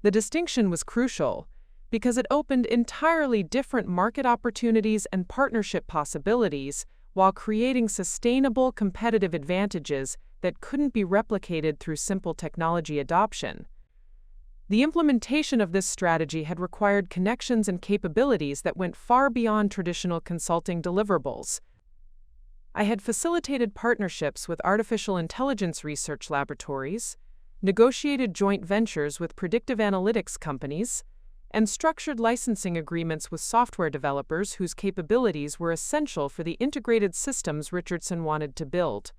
The distinction was crucial, because it opened entirely different market opportunities and partnership possibilities while creating sustainable competitive advantages that couldn't be replicated through simple technology adoption. The implementation of this strategy had required connections and capabilities that went far beyond traditional consulting deliverables. I had facilitated partnerships with artificial intelligence research laboratories, negotiated joint ventures with predictive analytics companies, and structured licensing agreements with software developers whose capabilities were essential for the integrated systems Richardson wanted to build.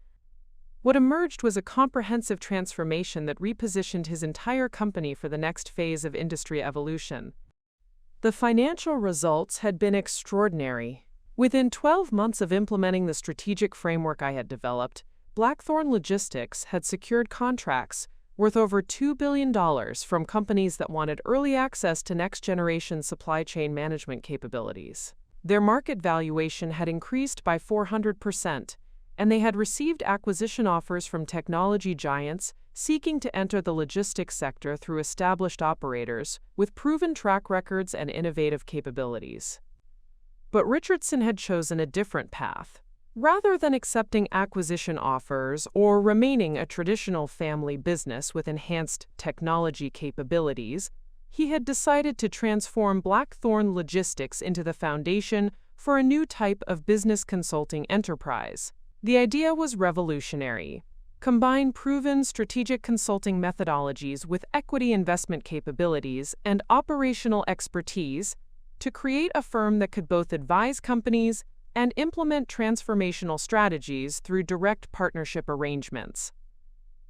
What emerged was a comprehensive transformation that repositioned his entire company for the next phase of industry evolution. The financial results had been extraordinary. Within 12 months of implementing the strategic framework I had developed, Blackthorn Logistics had secured contracts worth over $2 billion from companies that wanted early access to next-generation supply chain management capabilities. Their market valuation had increased by 400%, and they had received acquisition offers from technology giants seeking to enter the logistics sector through established operators with proven track records and innovative capabilities. But Richardson had chosen a different path. Rather than accepting acquisition offers or remaining a traditional family business with enhanced technology capabilities, he had decided to transform Blackthorn Logistics into the foundation for a new type of business consulting enterprise. The idea was revolutionary. Combine proven strategic consulting methodologies with equity investment capabilities and operational expertise to create a firm that could both advise companies and implement transformational strategies through direct partnership arrangements.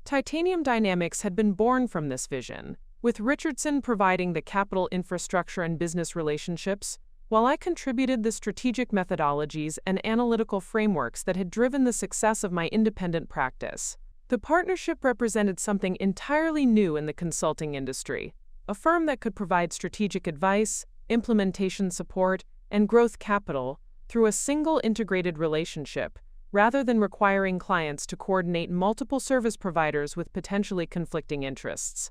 Titanium Dynamics had been born from this vision, with Richardson providing the capital infrastructure and business relationships, while I contributed the strategic methodologies and analytical frameworks that had driven the success of my independent practice. The partnership represented something entirely new in the consulting industry, a firm that could provide strategic advice, implementation support, and growth capital through a single integrated relationship, rather than requiring clients to coordinate multiple service providers with potentially conflicting interests.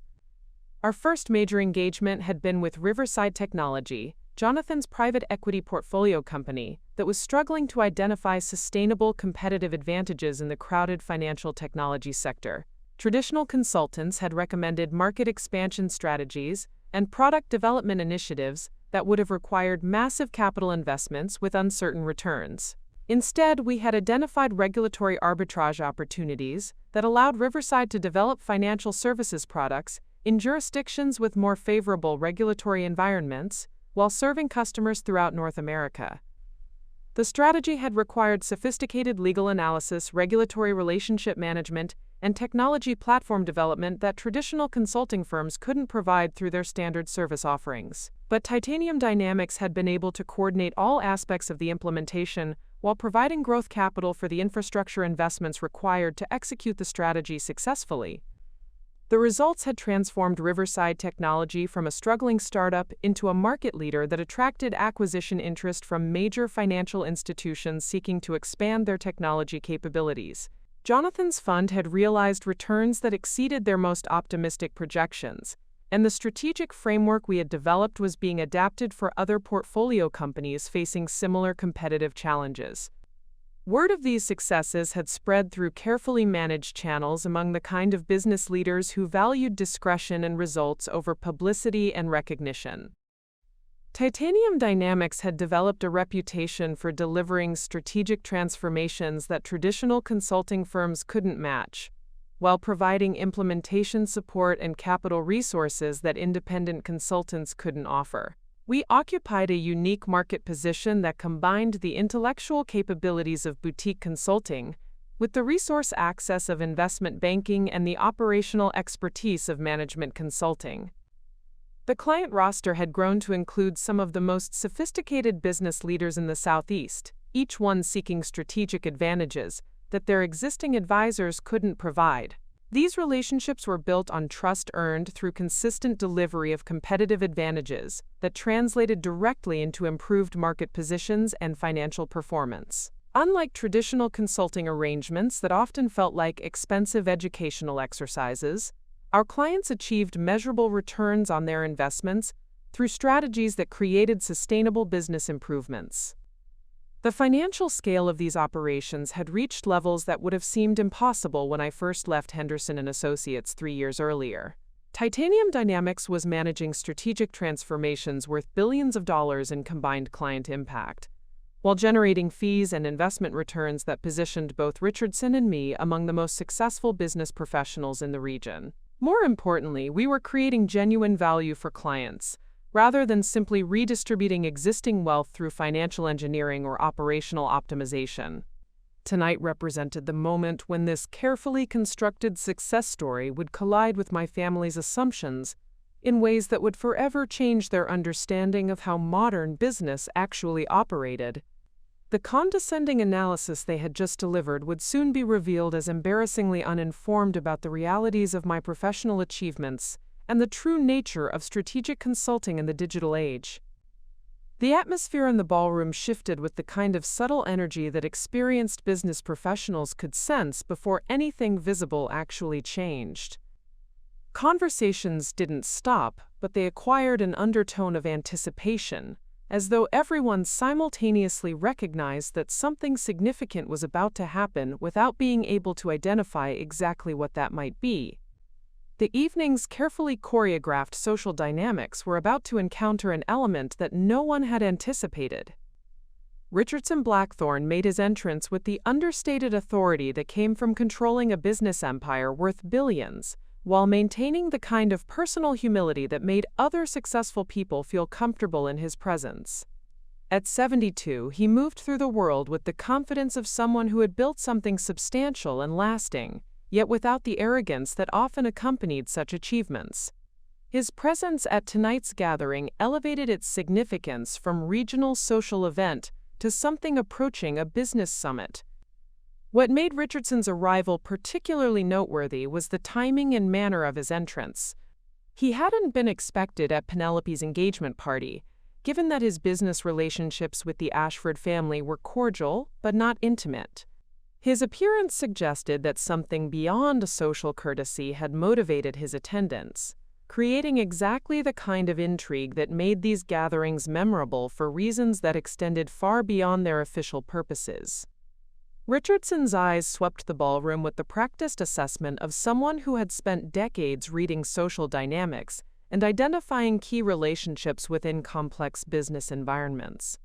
Our first major engagement had been with Riverside Technology, Jonathan's private equity portfolio company that was struggling to identify sustainable competitive advantages in the crowded financial technology sector. Traditional consultants had recommended market expansion strategies and product development initiatives that would have required massive capital investments with uncertain returns. Instead, we had identified regulatory arbitrage opportunities that allowed Riverside to develop financial services products in jurisdictions with more favorable regulatory environments while serving customers throughout North America. The strategy had required sophisticated legal analysis, regulatory relationship management, and technology platform development that traditional consulting firms couldn't provide through their standard service offerings. But Titanium Dynamics had been able to coordinate all aspects of the implementation while providing growth capital for the infrastructure investments required to execute the strategy successfully. The results had transformed Riverside Technology from a struggling startup into a market leader that attracted acquisition interest from major financial institutions seeking to expand their technology capabilities. Jonathan's fund had realized returns that exceeded their most optimistic projections, and the strategic framework we had developed was being adapted for other portfolio companies facing similar competitive challenges. Word of these successes had spread through carefully managed channels among the kind of business leaders who valued discretion and results over publicity and recognition. Titanium Dynamics had developed a reputation for delivering strategic transformations that traditional consulting firms couldn't match, while providing implementation support and capital resources that independent consultants couldn't offer. We occupied a unique market position that combined the intellectual capabilities of boutique consulting with the resource access of investment banking and the operational expertise of management consulting. The client roster had grown to include some of the most sophisticated business leaders in the Southeast, each one seeking strategic advantages that their existing advisors couldn't provide. These relationships were built on trust earned through consistent delivery of competitive advantages that translated directly into improved market positions and financial performance. Unlike traditional consulting arrangements that often felt like expensive educational exercises, our clients achieved measurable returns on their investments through strategies that created sustainable business improvements. The financial scale of these operations had reached levels that would have seemed impossible when I first left Henderson & Associates 3 years earlier. Titanium Dynamics was managing strategic transformations worth billions of dollars in combined client impact, while generating fees and investment returns that positioned both Richardson and me among the most successful business professionals in the region. More importantly, we were creating genuine value for clients, rather than simply redistributing existing wealth through financial engineering or operational optimization. Tonight represented the moment when this carefully constructed success story would collide with my family's assumptions in ways that would forever change their understanding of how modern business actually operated. The condescending analysis they had just delivered would soon be revealed as embarrassingly uninformed about the realities of my professional achievements and the true nature of strategic consulting in the digital age. The atmosphere in the ballroom shifted with the kind of subtle energy that experienced business professionals could sense before anything visible actually changed. Conversations didn't stop, but they acquired an undertone of anticipation, as though everyone simultaneously recognized that something significant was about to happen without being able to identify exactly what that might be. The evening's carefully choreographed social dynamics were about to encounter an element that no one had anticipated. Richardson Blackthorne made his entrance with the understated authority that came from controlling a business empire worth billions, while maintaining the kind of personal humility that made other successful people feel comfortable in his presence. At 72, he moved through the world with the confidence of someone who had built something substantial and lasting, yet without the arrogance that often accompanied such achievements. His presence at tonight's gathering elevated its significance from regional social event to something approaching a business summit. What made Richardson's arrival particularly noteworthy was the timing and manner of his entrance. He hadn't been expected at Penelope's engagement party, given that his business relationships with the Ashford family were cordial but not intimate. His appearance suggested that something beyond social courtesy had motivated his attendance, creating exactly the kind of intrigue that made these gatherings memorable for reasons that extended far beyond their official purposes. Richardson's eyes swept the ballroom with the practiced assessment of someone who had spent decades reading social dynamics and identifying key relationships within complex business environments.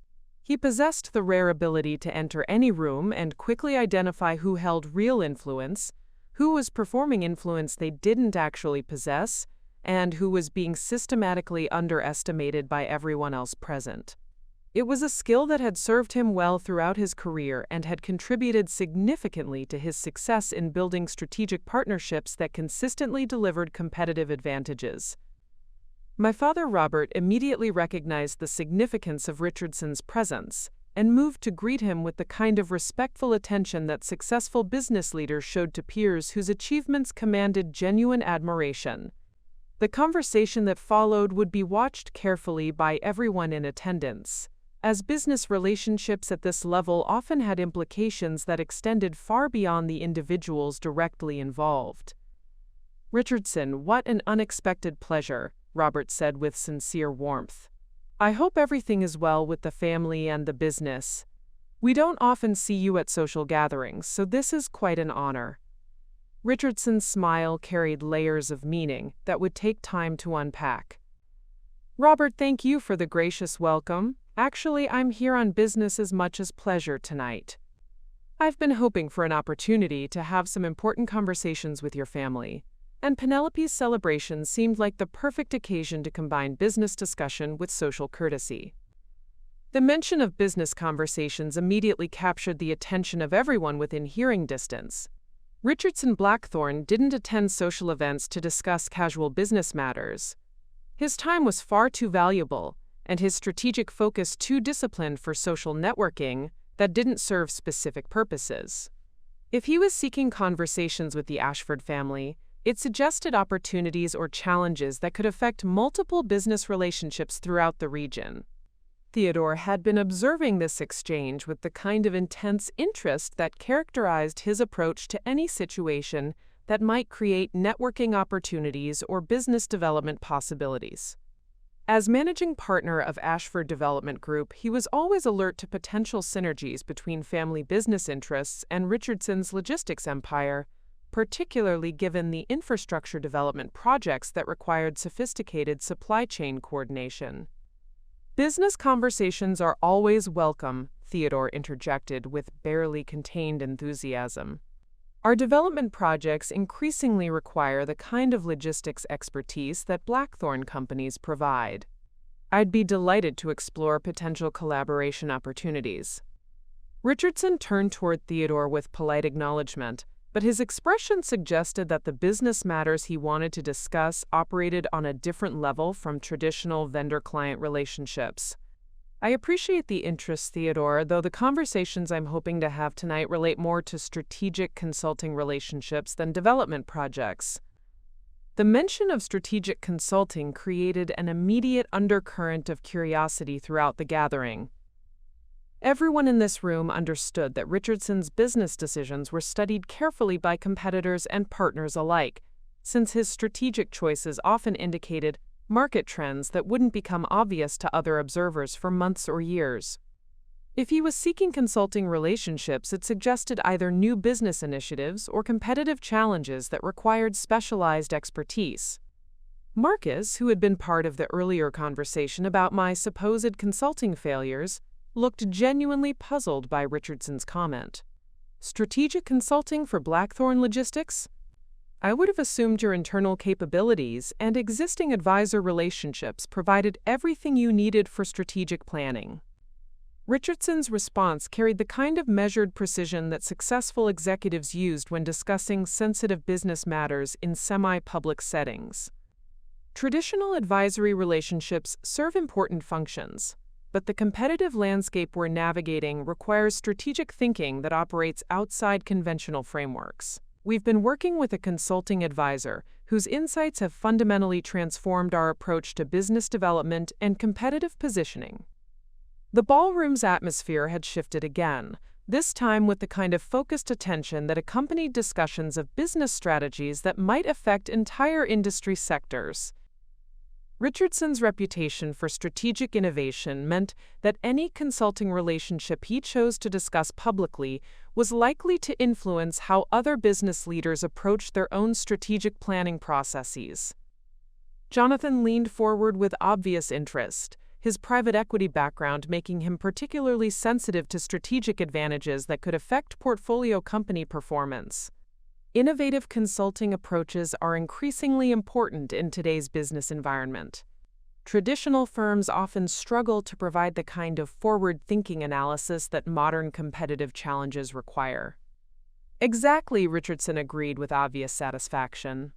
He possessed the rare ability to enter any room and quickly identify who held real influence, who was performing influence they didn't actually possess, and who was being systematically underestimated by everyone else present. It was a skill that had served him well throughout his career and had contributed significantly to his success in building strategic partnerships that consistently delivered competitive advantages. My father Robert immediately recognized the significance of Richardson's presence and moved to greet him with the kind of respectful attention that successful business leaders showed to peers whose achievements commanded genuine admiration. The conversation that followed would be watched carefully by everyone in attendance, as business relationships at this level often had implications that extended far beyond the individuals directly involved. "Richardson, what an unexpected pleasure," Robert said with sincere warmth. "I hope everything is well with the family and the business. We don't often see you at social gatherings, so this is quite an honor." Richardson's smile carried layers of meaning that would take time to unpack. "Robert, thank you for the gracious welcome. Actually, I'm here on business as much as pleasure tonight. I've been hoping for an opportunity to have some important conversations with your family, and Penelope's celebration seemed like the perfect occasion to combine business discussion with social courtesy." The mention of business conversations immediately captured the attention of everyone within hearing distance. Richardson Blackthorne didn't attend social events to discuss casual business matters. His time was far too valuable, and his strategic focus too disciplined for social networking that didn't serve specific purposes. If he was seeking conversations with the Ashford family, it suggested opportunities or challenges that could affect multiple business relationships throughout the region. Theodore had been observing this exchange with the kind of intense interest that characterized his approach to any situation that might create networking opportunities or business development possibilities. As managing partner of Ashford Development Group, he was always alert to potential synergies between family business interests and Richardson's logistics empire, particularly given the infrastructure development projects that required sophisticated supply chain coordination. "Business conversations are always welcome," Theodore interjected with barely contained enthusiasm. "Our development projects increasingly require the kind of logistics expertise that Blackthorne companies provide. I'd be delighted to explore potential collaboration opportunities." Richardson turned toward Theodore with polite acknowledgement, but his expression suggested that the business matters he wanted to discuss operated on a different level from traditional vendor-client relationships. I appreciate the interest, Theodore, though the conversations I'm hoping to have tonight relate more to strategic consulting relationships than development projects. The mention of strategic consulting created an immediate undercurrent of curiosity throughout the gathering. Everyone in this room understood that Richardson's business decisions were studied carefully by competitors and partners alike, since his strategic choices often indicated market trends that wouldn't become obvious to other observers for months or years. If he was seeking consulting relationships, it suggested either new business initiatives or competitive challenges that required specialized expertise. Marcus, who had been part of the earlier conversation about my supposed consulting failures, looked genuinely puzzled by Richardson's comment. Strategic consulting for Blackthorn Logistics? I would have assumed your internal capabilities and existing advisor relationships provided everything you needed for strategic planning. Richardson's response carried the kind of measured precision that successful executives used when discussing sensitive business matters in semi-public settings. Traditional advisory relationships serve important functions, but the competitive landscape we're navigating requires strategic thinking that operates outside conventional frameworks. We've been working with a consulting advisor whose insights have fundamentally transformed our approach to business development and competitive positioning. The ballroom's atmosphere had shifted again, this time with the kind of focused attention that accompanied discussions of business strategies that might affect entire industry sectors. Richardson's reputation for strategic innovation meant that any consulting relationship he chose to discuss publicly was likely to influence how other business leaders approached their own strategic planning processes. Jonathan leaned forward with obvious interest, his private equity background making him particularly sensitive to strategic advantages that could affect portfolio company performance. Innovative consulting approaches are increasingly important in today's business environment. Traditional firms often struggle to provide the kind of forward-thinking analysis that modern competitive challenges require. Exactly, Richardson agreed with obvious satisfaction.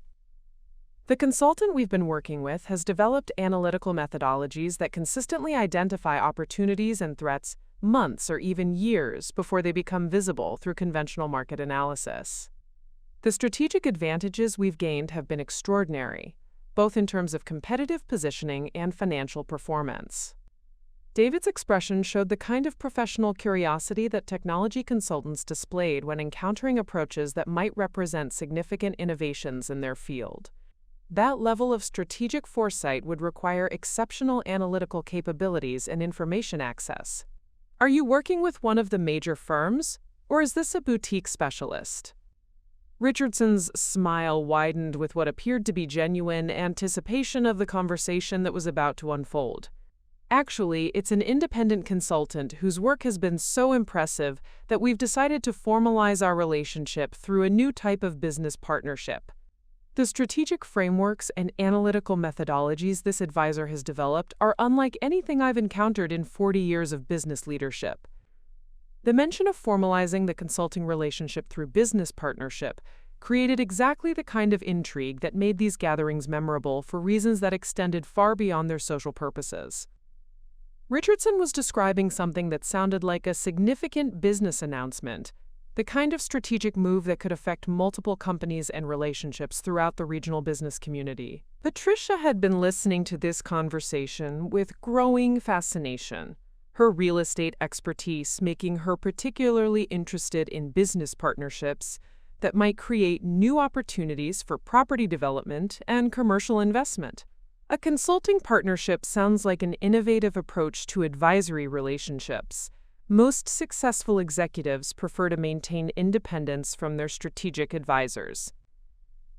The consultant we've been working with has developed analytical methodologies that consistently identify opportunities and threats months or even years before they become visible through conventional market analysis. The strategic advantages we've gained have been extraordinary, both in terms of competitive positioning and financial performance. David's expression showed the kind of professional curiosity that technology consultants displayed when encountering approaches that might represent significant innovations in their field. That level of strategic foresight would require exceptional analytical capabilities and information access. Are you working with one of the major firms, or is this a boutique specialist? Richardson's smile widened with what appeared to be genuine anticipation of the conversation that was about to unfold. Actually, it's an independent consultant whose work has been so impressive that we've decided to formalize our relationship through a new type of business partnership. The strategic frameworks and analytical methodologies this advisor has developed are unlike anything I've encountered in 40 years of business leadership. The mention of formalizing the consulting relationship through business partnership created exactly the kind of intrigue that made these gatherings memorable for reasons that extended far beyond their social purposes. Richardson was describing something that sounded like a significant business announcement, the kind of strategic move that could affect multiple companies and relationships throughout the regional business community. Patricia had been listening to this conversation with growing fascination, her real estate expertise making her particularly interested in business partnerships that might create new opportunities for property development and commercial investment. A consulting partnership sounds like an innovative approach to advisory relationships. Most successful executives prefer to maintain independence from their strategic advisors.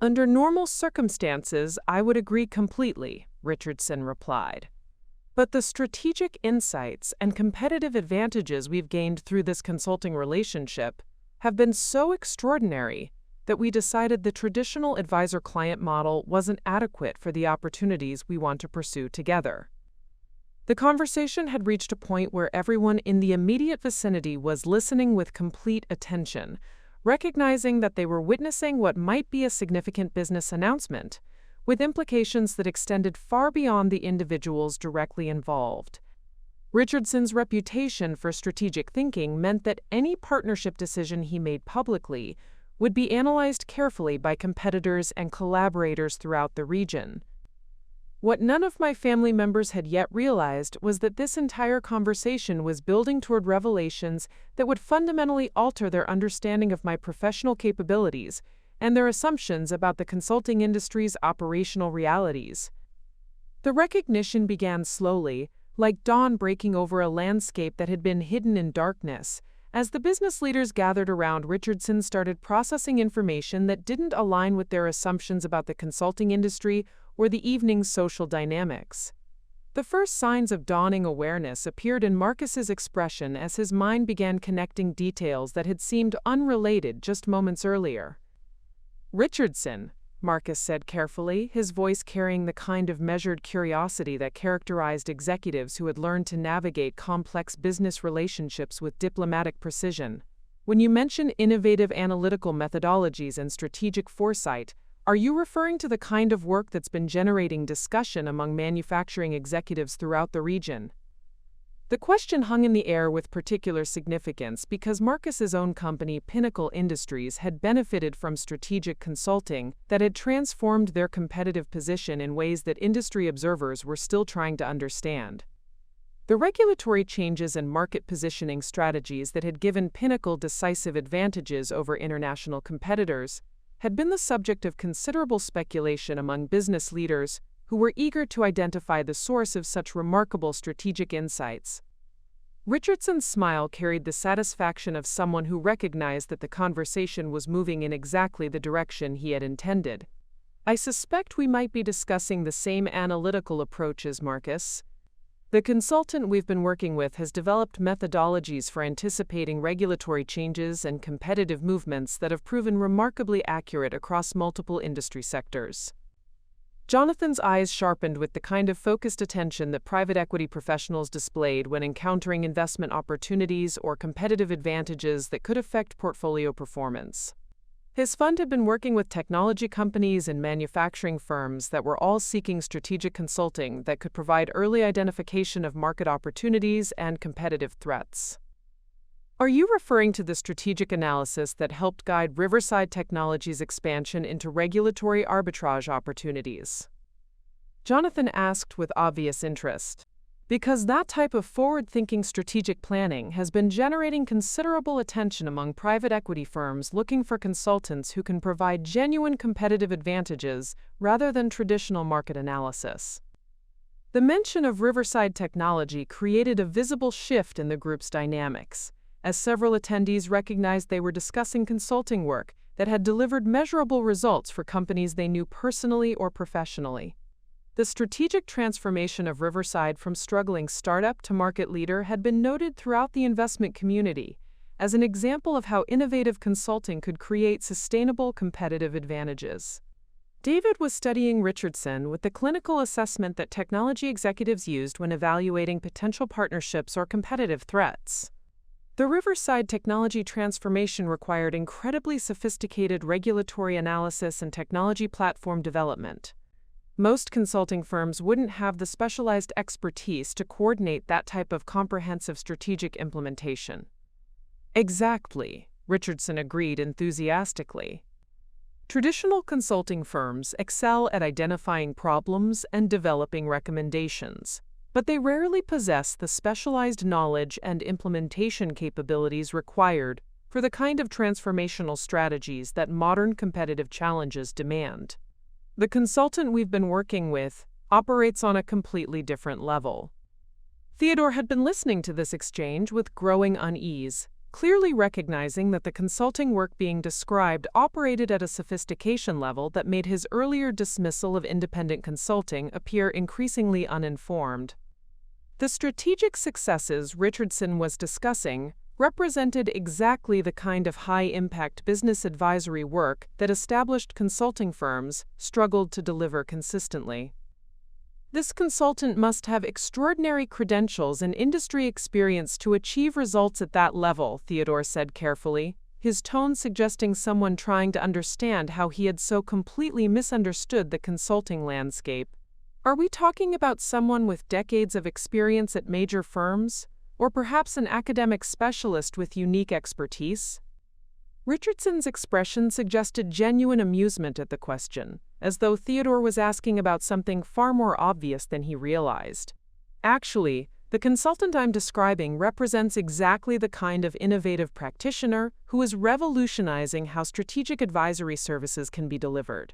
Under normal circumstances, I would agree completely, Richardson replied. But the strategic insights and competitive advantages we've gained through this consulting relationship have been so extraordinary that we decided the traditional advisor-client model wasn't adequate for the opportunities we want to pursue together. The conversation had reached a point where everyone in the immediate vicinity was listening with complete attention, recognizing that they were witnessing what might be a significant business announcement, with implications that extended far beyond the individuals directly involved. Richardson's reputation for strategic thinking meant that any partnership decision he made publicly would be analyzed carefully by competitors and collaborators throughout the region. What none of my family members had yet realized was that this entire conversation was building toward revelations that would fundamentally alter their understanding of my professional capabilities and their assumptions about the consulting industry's operational realities. The recognition began slowly, like dawn breaking over a landscape that had been hidden in darkness. As the business leaders gathered around, Richardson started processing information that didn't align with their assumptions about the consulting industry or the evening's social dynamics. The first signs of dawning awareness appeared in Marcus's expression as his mind began connecting details that had seemed unrelated just moments earlier. "Richardson," Marcus said carefully, his voice carrying the kind of measured curiosity that characterized executives who had learned to navigate complex business relationships with diplomatic precision. "When you mention innovative analytical methodologies and strategic foresight, are you referring to the kind of work that's been generating discussion among manufacturing executives throughout the region?" The question hung in the air with particular significance because Marcus's own company, Pinnacle Industries, had benefited from strategic consulting that had transformed their competitive position in ways that industry observers were still trying to understand. The regulatory changes and market positioning strategies that had given Pinnacle decisive advantages over international competitors had been the subject of considerable speculation among business leaders who were eager to identify the source of such remarkable strategic insights. Richardson's smile carried the satisfaction of someone who recognized that the conversation was moving in exactly the direction he had intended. "I suspect we might be discussing the same analytical approaches, Marcus. The consultant we've been working with has developed methodologies for anticipating regulatory changes and competitive movements that have proven remarkably accurate across multiple industry sectors." Jonathan's eyes sharpened with the kind of focused attention that private equity professionals displayed when encountering investment opportunities or competitive advantages that could affect portfolio performance. His fund had been working with technology companies and manufacturing firms that were all seeking strategic consulting that could provide early identification of market opportunities and competitive threats. "Are you referring to the strategic analysis that helped guide Riverside Technologies' expansion into regulatory arbitrage opportunities?" Jonathan asked with obvious interest. "Because that type of forward-thinking strategic planning has been generating considerable attention among private equity firms looking for consultants who can provide genuine competitive advantages rather than traditional market analysis." The mention of Riverside Technology created a visible shift in the group's dynamics, as several attendees recognized they were discussing consulting work that had delivered measurable results for companies they knew personally or professionally. The strategic transformation of Riverside from struggling startup to market leader had been noted throughout the investment community as an example of how innovative consulting could create sustainable competitive advantages. David was studying Richardson with the clinical assessment that technology executives used when evaluating potential partnerships or competitive threats. The Riverside technology transformation required incredibly sophisticated regulatory analysis and technology platform development. Most consulting firms wouldn't have the specialized expertise to coordinate that type of comprehensive strategic implementation. "Exactly," Richardson agreed enthusiastically. "Traditional consulting firms excel at identifying problems and developing recommendations, but they rarely possess the specialized knowledge and implementation capabilities required for the kind of transformational strategies that modern competitive challenges demand. The consultant we've been working with operates on a completely different level." Theodore had been listening to this exchange with growing unease, clearly recognizing that the consulting work being described operated at a sophistication level that made his earlier dismissal of independent consulting appear increasingly uninformed. The strategic successes Richardson was discussing represented exactly the kind of high-impact business advisory work that established consulting firms struggled to deliver consistently. "This consultant must have extraordinary credentials and industry experience to achieve results at that level," Theodore said carefully, his tone suggesting someone trying to understand how he had so completely misunderstood the consulting landscape. Are we talking about someone with decades of experience at major firms, or perhaps an academic specialist with unique expertise? Richardson's expression suggested genuine amusement at the question, as though Theodore was asking about something far more obvious than he realized. Actually, the consultant I'm describing represents exactly the kind of innovative practitioner who is revolutionizing how strategic advisory services can be delivered.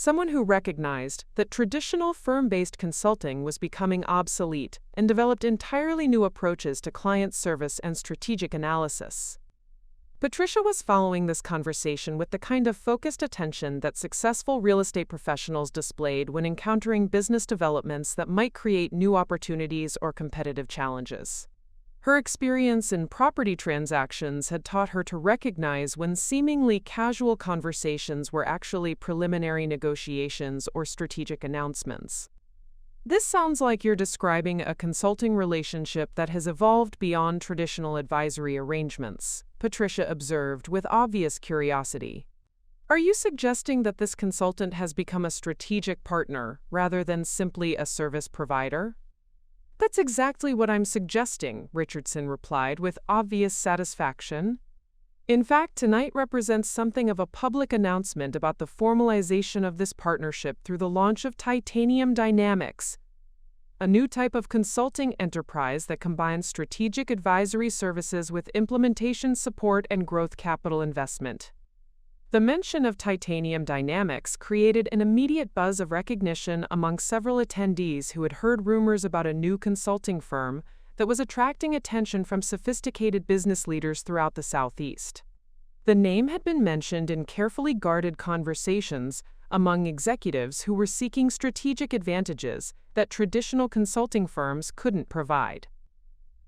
Someone who recognized that traditional firm-based consulting was becoming obsolete and developed entirely new approaches to client service and strategic analysis. Patricia was following this conversation with the kind of focused attention that successful real estate professionals displayed when encountering business developments that might create new opportunities or competitive challenges. Her experience in property transactions had taught her to recognize when seemingly casual conversations were actually preliminary negotiations or strategic announcements. This sounds like you're describing a consulting relationship that has evolved beyond traditional advisory arrangements, Patricia observed with obvious curiosity. Are you suggesting that this consultant has become a strategic partner rather than simply a service provider? That's exactly what I'm suggesting, Richardson replied with obvious satisfaction. In fact, tonight represents something of a public announcement about the formalization of this partnership through the launch of Titanium Dynamics, a new type of consulting enterprise that combines strategic advisory services with implementation support and growth capital investment. The mention of Titanium Dynamics created an immediate buzz of recognition among several attendees who had heard rumors about a new consulting firm that was attracting attention from sophisticated business leaders throughout the Southeast. The name had been mentioned in carefully guarded conversations among executives who were seeking strategic advantages that traditional consulting firms couldn't provide.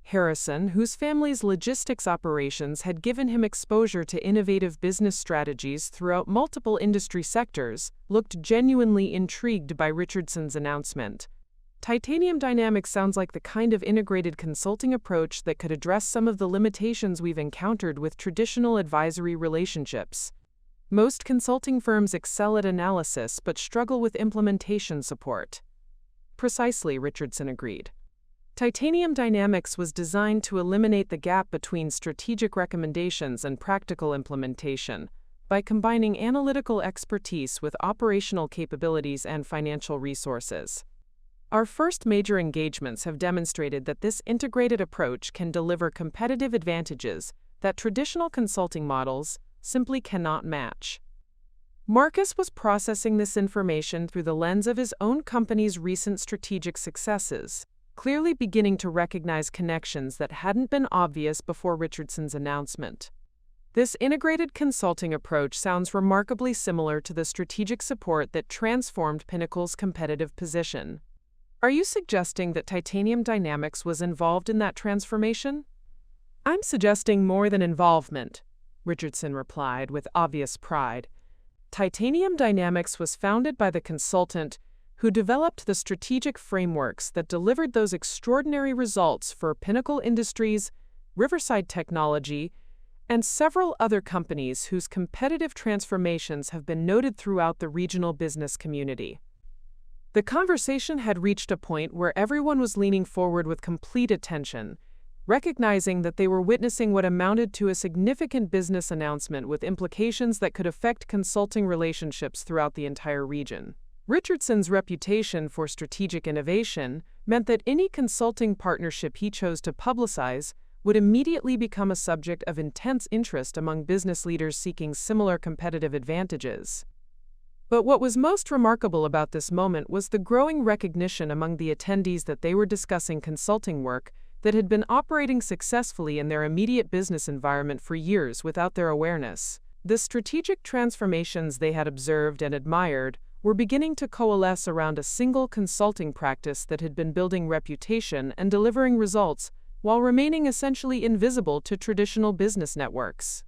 Harrison, whose family's logistics operations had given him exposure to innovative business strategies throughout multiple industry sectors, looked genuinely intrigued by Richardson's announcement. Titanium Dynamics sounds like the kind of integrated consulting approach that could address some of the limitations we've encountered with traditional advisory relationships. Most consulting firms excel at analysis but struggle with implementation support. Precisely, Richardson agreed. Titanium Dynamics was designed to eliminate the gap between strategic recommendations and practical implementation by combining analytical expertise with operational capabilities and financial resources. Our first major engagements have demonstrated that this integrated approach can deliver competitive advantages that traditional consulting models simply cannot match. Marcus was processing this information through the lens of his own company's recent strategic successes, clearly beginning to recognize connections that hadn't been obvious before Richardson's announcement. This integrated consulting approach sounds remarkably similar to the strategic support that transformed Pinnacle's competitive position. Are you suggesting that Titanium Dynamics was involved in that transformation? I'm suggesting more than involvement, Richardson replied with obvious pride. Titanium Dynamics was founded by the consultant who developed the strategic frameworks that delivered those extraordinary results for Pinnacle Industries, Riverside Technology, and several other companies whose competitive transformations have been noted throughout the regional business community. The conversation had reached a point where everyone was leaning forward with complete attention, recognizing that they were witnessing what amounted to a significant business announcement with implications that could affect consulting relationships throughout the entire region. Richardson's reputation for strategic innovation meant that any consulting partnership he chose to publicize would immediately become a subject of intense interest among business leaders seeking similar competitive advantages. But what was most remarkable about this moment was the growing recognition among the attendees that they were discussing consulting work that had been operating successfully in their immediate business environment for years without their awareness. The strategic transformations they had observed and admired were beginning to coalesce around a single consulting practice that had been building reputation and delivering results while remaining essentially invisible to traditional business networks.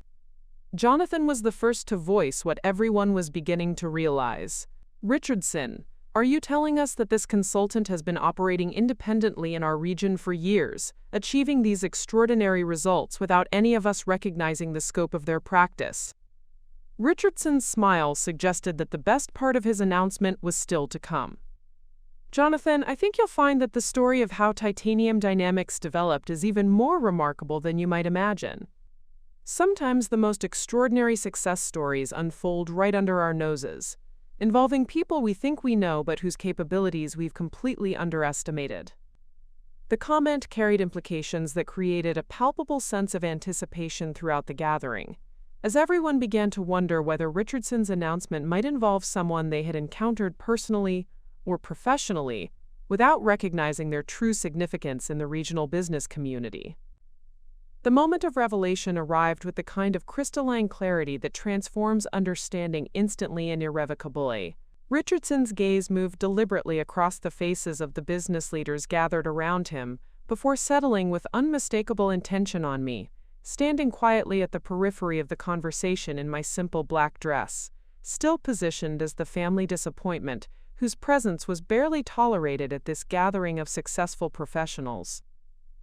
Jonathan was the first to voice what everyone was beginning to realize. Richardson, are you telling us that this consultant has been operating independently in our region for years, achieving these extraordinary results without any of us recognizing the scope of their practice? Richardson's smile suggested that the best part of his announcement was still to come. Jonathan, I think you'll find that the story of how titanium dynamics developed is even more remarkable than you might imagine. Sometimes the most extraordinary success stories unfold right under our noses, involving people we think we know but whose capabilities we've completely underestimated. The comment carried implications that created a palpable sense of anticipation throughout the gathering, as everyone began to wonder whether Richardson's announcement might involve someone they had encountered personally or professionally without recognizing their true significance in the regional business community. The moment of revelation arrived with the kind of crystalline clarity that transforms understanding instantly and irrevocably. Richardson's gaze moved deliberately across the faces of the business leaders gathered around him before settling with unmistakable intention on me, standing quietly at the periphery of the conversation in my simple black dress, still positioned as the family disappointment whose presence was barely tolerated at this gathering of successful professionals.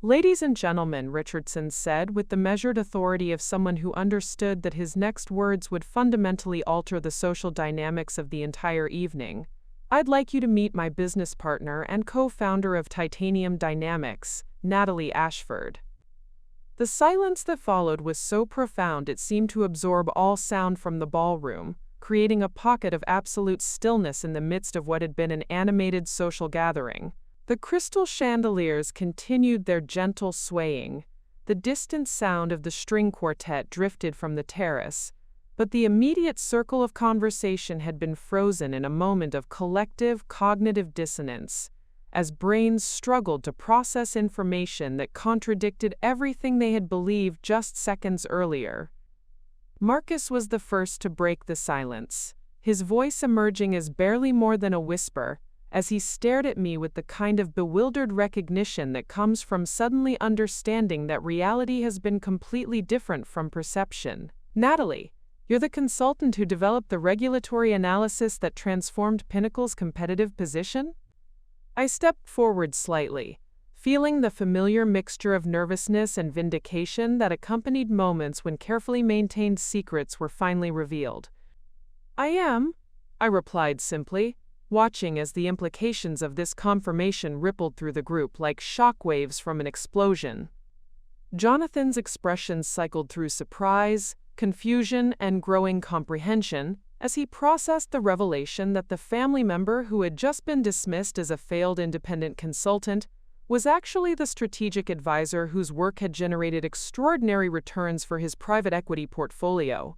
"Ladies and gentlemen," Richardson said with the measured authority of someone who understood that his next words would fundamentally alter the social dynamics of the entire evening, "I'd like you to meet my business partner and co-founder of Titanium Dynamics, Natalie Ashford." The silence that followed was so profound it seemed to absorb all sound from the ballroom, creating a pocket of absolute stillness in the midst of what had been an animated social gathering. The crystal chandeliers continued their gentle swaying. The distant sound of the string quartet drifted from the terrace, but the immediate circle of conversation had been frozen in a moment of collective cognitive dissonance, as brains struggled to process information that contradicted everything they had believed just seconds earlier. Marcus was the first to break the silence, his voice emerging as barely more than a whisper, as he stared at me with the kind of bewildered recognition that comes from suddenly understanding that reality has been completely different from perception. "Natalie, you're the consultant who developed the regulatory analysis that transformed Pinnacle's competitive position?" I stepped forward slightly, feeling the familiar mixture of nervousness and vindication that accompanied moments when carefully maintained secrets were finally revealed. "I am," I replied simply, watching as the implications of this confirmation rippled through the group like shock waves from an explosion. Jonathan's expressions cycled through surprise, confusion, and growing comprehension as he processed the revelation that the family member who had just been dismissed as a failed independent consultant was actually the strategic advisor whose work had generated extraordinary returns for his private equity portfolio.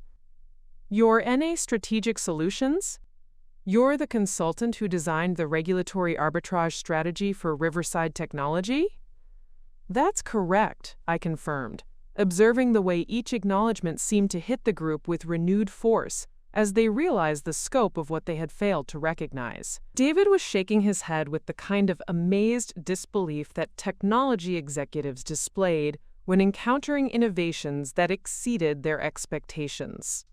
"Your NA Strategic Solutions? You're the consultant who designed the regulatory arbitrage strategy for Riverside Technology?" "That's correct," I confirmed, observing the way each acknowledgement seemed to hit the group with renewed force as they realized the scope of what they had failed to recognize. David was shaking his head with the kind of amazed disbelief that technology executives displayed when encountering innovations that exceeded their expectations.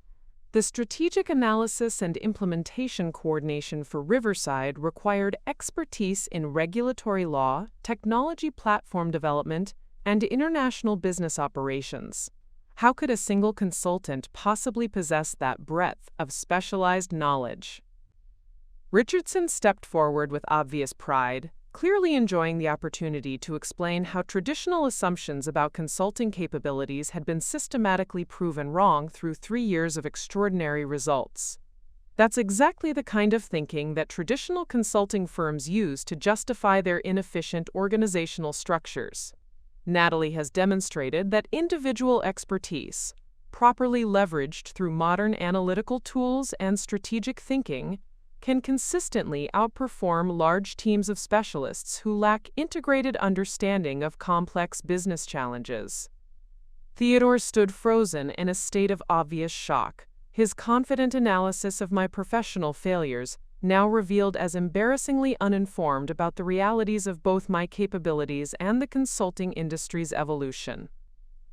The strategic analysis and implementation coordination for Riverside required expertise in regulatory law, technology platform development, and international business operations. How could a single consultant possibly possess that breadth of specialized knowledge? Richardson stepped forward with obvious pride, clearly enjoying the opportunity to explain how traditional assumptions about consulting capabilities had been systematically proven wrong through 3 years of extraordinary results. That's exactly the kind of thinking that traditional consulting firms use to justify their inefficient organizational structures. Natalie has demonstrated that individual expertise, properly leveraged through modern analytical tools and strategic thinking, can consistently outperform large teams of specialists who lack integrated understanding of complex business challenges. Theodore stood frozen in a state of obvious shock, his confident analysis of my professional failures now revealed as embarrassingly uninformed about the realities of both my capabilities and the consulting industry's evolution.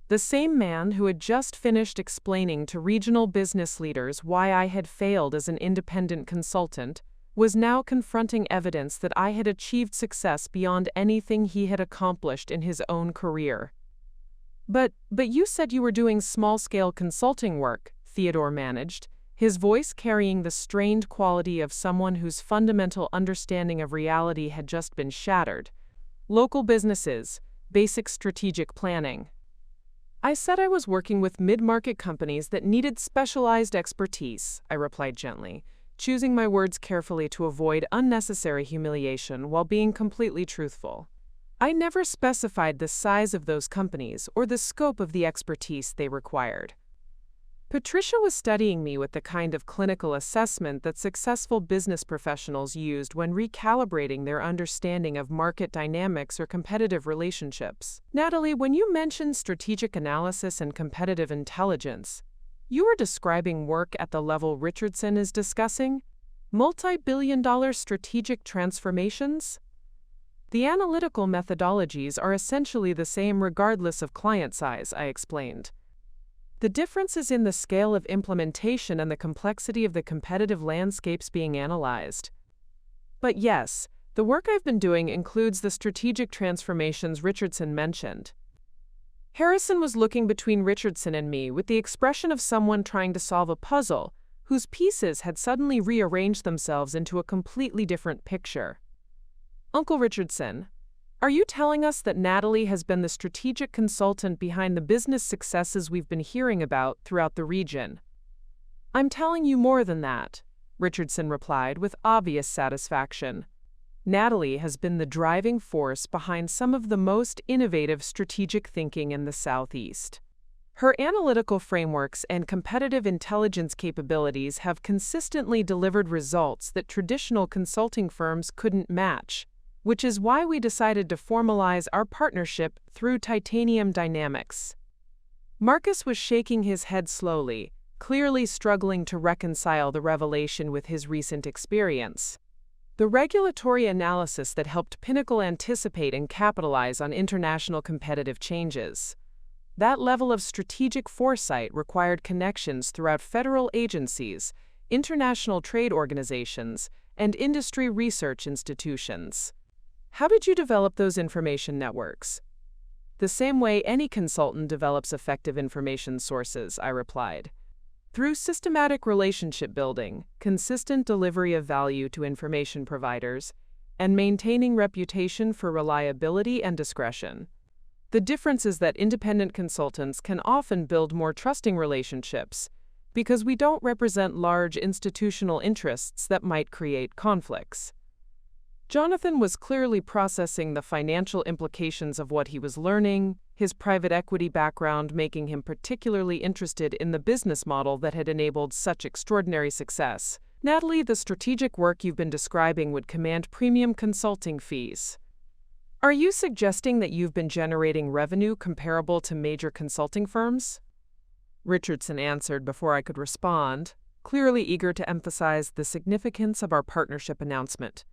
The same man who had just finished explaining to regional business leaders why I had failed as an independent consultant was now confronting evidence that I had achieved success beyond anything he had accomplished in his own career. But you said you were doing small-scale consulting work," Theodore managed, his voice carrying the strained quality of someone whose fundamental understanding of reality had just been shattered. Local businesses, basic strategic planning. I said I was working with mid-market companies that needed specialized expertise, I replied gently, choosing my words carefully to avoid unnecessary humiliation while being completely truthful. I never specified the size of those companies or the scope of the expertise they required. Patricia was studying me with the kind of clinical assessment that successful business professionals used when recalibrating their understanding of market dynamics or competitive relationships. Natalie, when you mentioned strategic analysis and competitive intelligence, you were describing work at the level Richardson is discussing? Multi-billion-dollar strategic transformations? The analytical methodologies are essentially the same regardless of client size, I explained. The difference is in the scale of implementation and the complexity of the competitive landscapes being analyzed. But yes, the work I've been doing includes the strategic transformations Richardson mentioned. Harrison was looking between Richardson and me with the expression of someone trying to solve a puzzle whose pieces had suddenly rearranged themselves into a completely different picture. Uncle Richardson, are you telling us that Natalie has been the strategic consultant behind the business successes we've been hearing about throughout the region? I'm telling you more than that, Richardson replied with obvious satisfaction. Natalie has been the driving force behind some of the most innovative strategic thinking in the Southeast. Her analytical frameworks and competitive intelligence capabilities have consistently delivered results that traditional consulting firms couldn't match, which is why we decided to formalize our partnership through Titanium Dynamics. Marcus was shaking his head slowly, clearly struggling to reconcile the revelation with his recent experience. The regulatory analysis that helped Pinnacle anticipate and capitalize on international competitive changes. That level of strategic foresight required connections throughout federal agencies, international trade organizations, and industry research institutions. How did you develop those information networks? The same way any consultant develops effective information sources, I replied. Through systematic relationship building, consistent delivery of value to information providers, and maintaining reputation for reliability and discretion. The difference is that independent consultants can often build more trusting relationships because we don't represent large institutional interests that might create conflicts. Jonathan was clearly processing the financial implications of what he was learning, his private equity background making him particularly interested in the business model that had enabled such extraordinary success. Natalie, the strategic work you've been describing would command premium consulting fees. Are you suggesting that you've been generating revenue comparable to major consulting firms? Richardson answered before I could respond, clearly eager to emphasize the significance of our partnership announcement.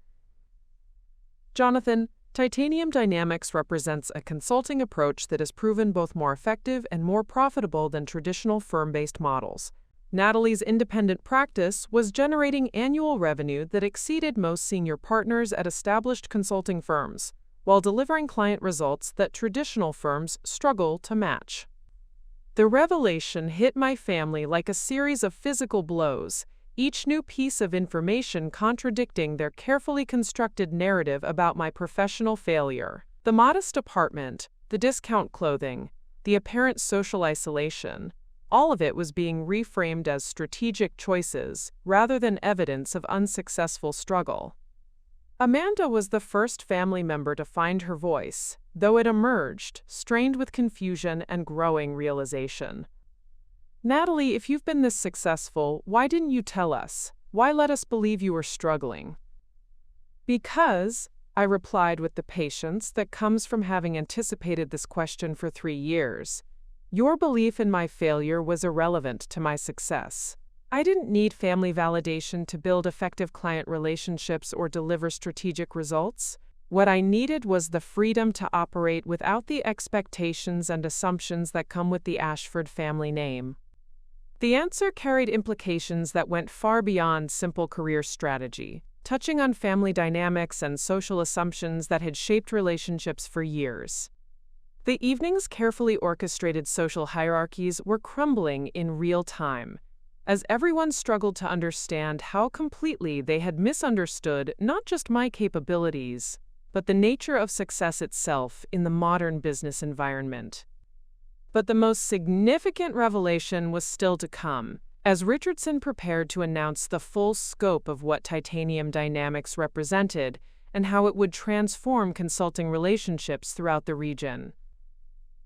Jonathan, Titanium Dynamics represents a consulting approach that has proven both more effective and more profitable than traditional firm-based models. Natalie's independent practice was generating annual revenue that exceeded most senior partners at established consulting firms, while delivering client results that traditional firms struggle to match. The revelation hit my family like a series of physical blows, each new piece of information contradicting their carefully constructed narrative about my professional failure. The modest apartment, the discount clothing, the apparent social isolation, all of it was being reframed as strategic choices rather than evidence of unsuccessful struggle. Amanda was the first family member to find her voice, though it emerged, strained with confusion and growing realization. Natalie, if you've been this successful, why didn't you tell us? Why let us believe you were struggling? Because, I replied with the patience that comes from having anticipated this question for 3 years, your belief in my failure was irrelevant to my success. I didn't need family validation to build effective client relationships or deliver strategic results. What I needed was the freedom to operate without the expectations and assumptions that come with the Ashford family name. The answer carried implications that went far beyond simple career strategy, touching on family dynamics and social assumptions that had shaped relationships for years. The evening's carefully orchestrated social hierarchies were crumbling in real time. as everyone struggled to understand how completely they had misunderstood not just my capabilities, but the nature of success itself in the modern business environment. But the most significant revelation was still to come, as Richardson prepared to announce the full scope of what titanium dynamics represented and how it would transform consulting relationships throughout the region.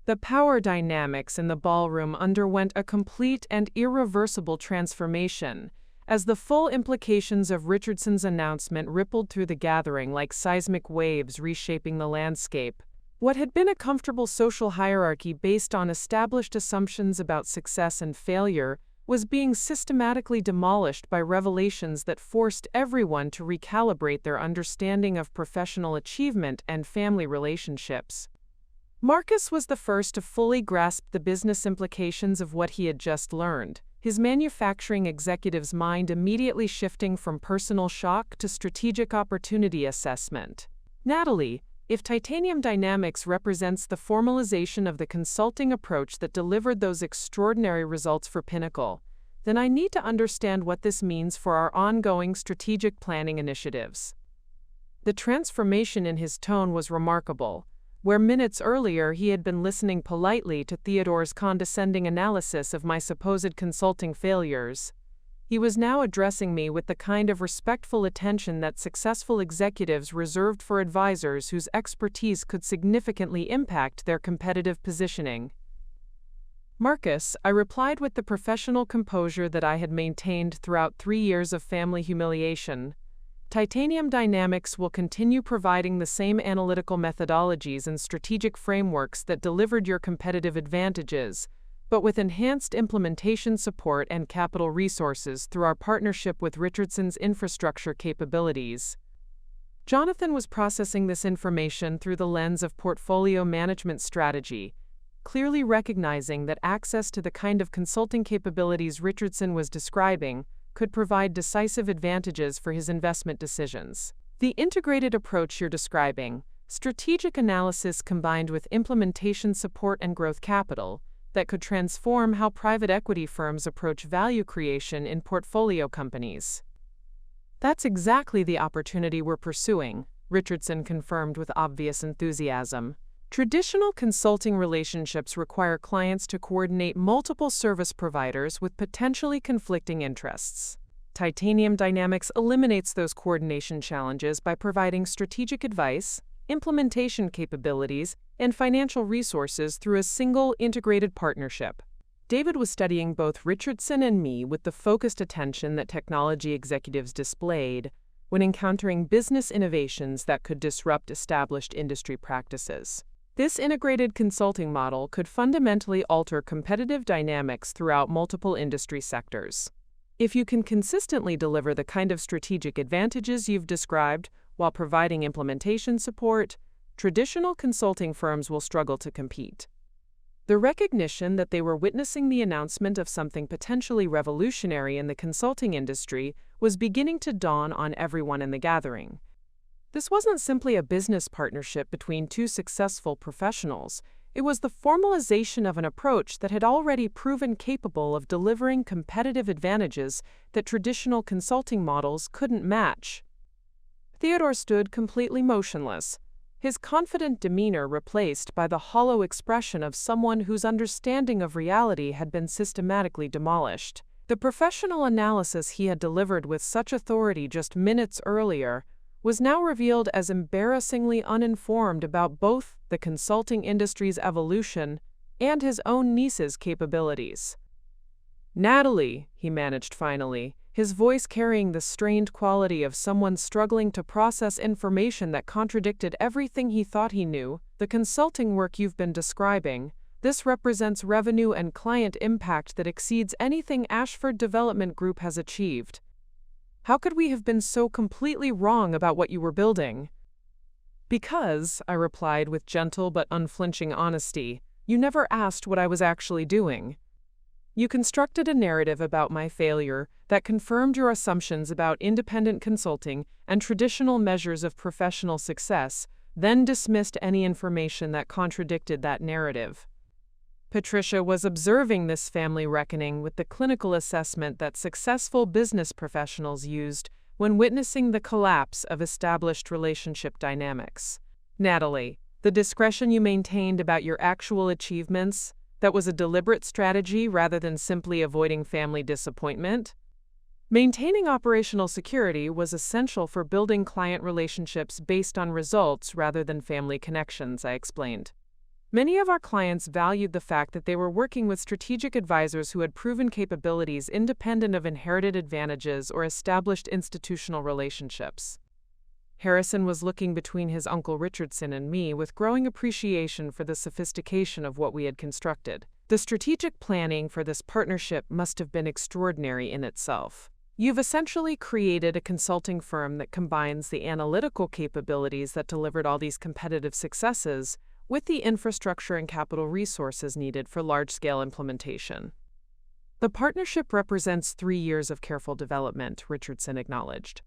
The power dynamics in the ballroom underwent a complete and irreversible transformation, as the full implications of Richardson's announcement rippled through the gathering like seismic waves reshaping the landscape. What had been a comfortable social hierarchy based on established assumptions about success and failure was being systematically demolished by revelations that forced everyone to recalibrate their understanding of professional achievement and family relationships. Marcus was the first to fully grasp the business implications of what he had just learned, his manufacturing executive's mind immediately shifting from personal shock to strategic opportunity assessment. Natalie, if titanium dynamics represents the formalization of the consulting approach that delivered those extraordinary results for Pinnacle, then I need to understand what this means for our ongoing strategic planning initiatives. The transformation in his tone was remarkable. Where minutes earlier he had been listening politely to Theodore's condescending analysis of my supposed consulting failures, he was now addressing me with the kind of respectful attention that successful executives reserved for advisors whose expertise could significantly impact their competitive positioning. Marcus, I replied with the professional composure that I had maintained throughout 3 years of family humiliation. Titanium Dynamics will continue providing the same analytical methodologies and strategic frameworks that delivered your competitive advantages, but with enhanced implementation support and capital resources through our partnership with Richardson's infrastructure capabilities. Jonathan was processing this information through the lens of portfolio management strategy, clearly recognizing that access to the kind of consulting capabilities Richardson was describing could provide decisive advantages for his investment decisions. The integrated approach you're describing, strategic analysis combined with implementation support and growth capital, that could transform how private equity firms approach value creation in portfolio companies. That's exactly the opportunity we're pursuing, Richardson confirmed with obvious enthusiasm. Traditional consulting relationships require clients to coordinate multiple service providers with potentially conflicting interests. Titanium Dynamics eliminates those coordination challenges by providing strategic advice, implementation capabilities, and financial resources through a single integrated partnership. David was studying both Richardson and me with the focused attention that technology executives displayed when encountering business innovations that could disrupt established industry practices. This integrated consulting model could fundamentally alter competitive dynamics throughout multiple industry sectors. If you can consistently deliver the kind of strategic advantages you've described while providing implementation support, traditional consulting firms will struggle to compete. The recognition that they were witnessing the announcement of something potentially revolutionary in the consulting industry was beginning to dawn on everyone in the gathering. This wasn't simply a business partnership between two successful professionals. It was the formalization of an approach that had already proven capable of delivering competitive advantages that traditional consulting models couldn't match. Theodore stood completely motionless, his confident demeanor replaced by the hollow expression of someone whose understanding of reality had been systematically demolished. The professional analysis he had delivered with such authority just minutes earlier was now revealed as embarrassingly uninformed about both the consulting industry's evolution and his own niece's capabilities. "Natalie," he managed finally, his voice carrying the strained quality of someone struggling to process information that contradicted everything he thought he knew, "the consulting work you've been describing, this represents revenue and client impact that exceeds anything Ashford Development Group has achieved. How could we have been so completely wrong about what you were building?" "Because," I replied with gentle but unflinching honesty, "you never asked what I was actually doing. You constructed a narrative about my failure that confirmed your assumptions about independent consulting and traditional measures of professional success, then dismissed any information that contradicted that narrative." Patricia was observing this family reckoning with the clinical assessment that successful business professionals used when witnessing the collapse of established relationship dynamics. Natalie, the discretion you maintained about your actual achievements, that was a deliberate strategy rather than simply avoiding family disappointment? Maintaining operational security was essential for building client relationships based on results rather than family connections, I explained. Many of our clients valued the fact that they were working with strategic advisors who had proven capabilities independent of inherited advantages or established institutional relationships. Harrison was looking between his Uncle Richardson and me with growing appreciation for the sophistication of what we had constructed. The strategic planning for this partnership must have been extraordinary in itself. You've essentially created a consulting firm that combines the analytical capabilities that delivered all these competitive successes with the infrastructure and capital resources needed for large-scale implementation. The partnership represents 3 years of careful development, Richardson acknowledged.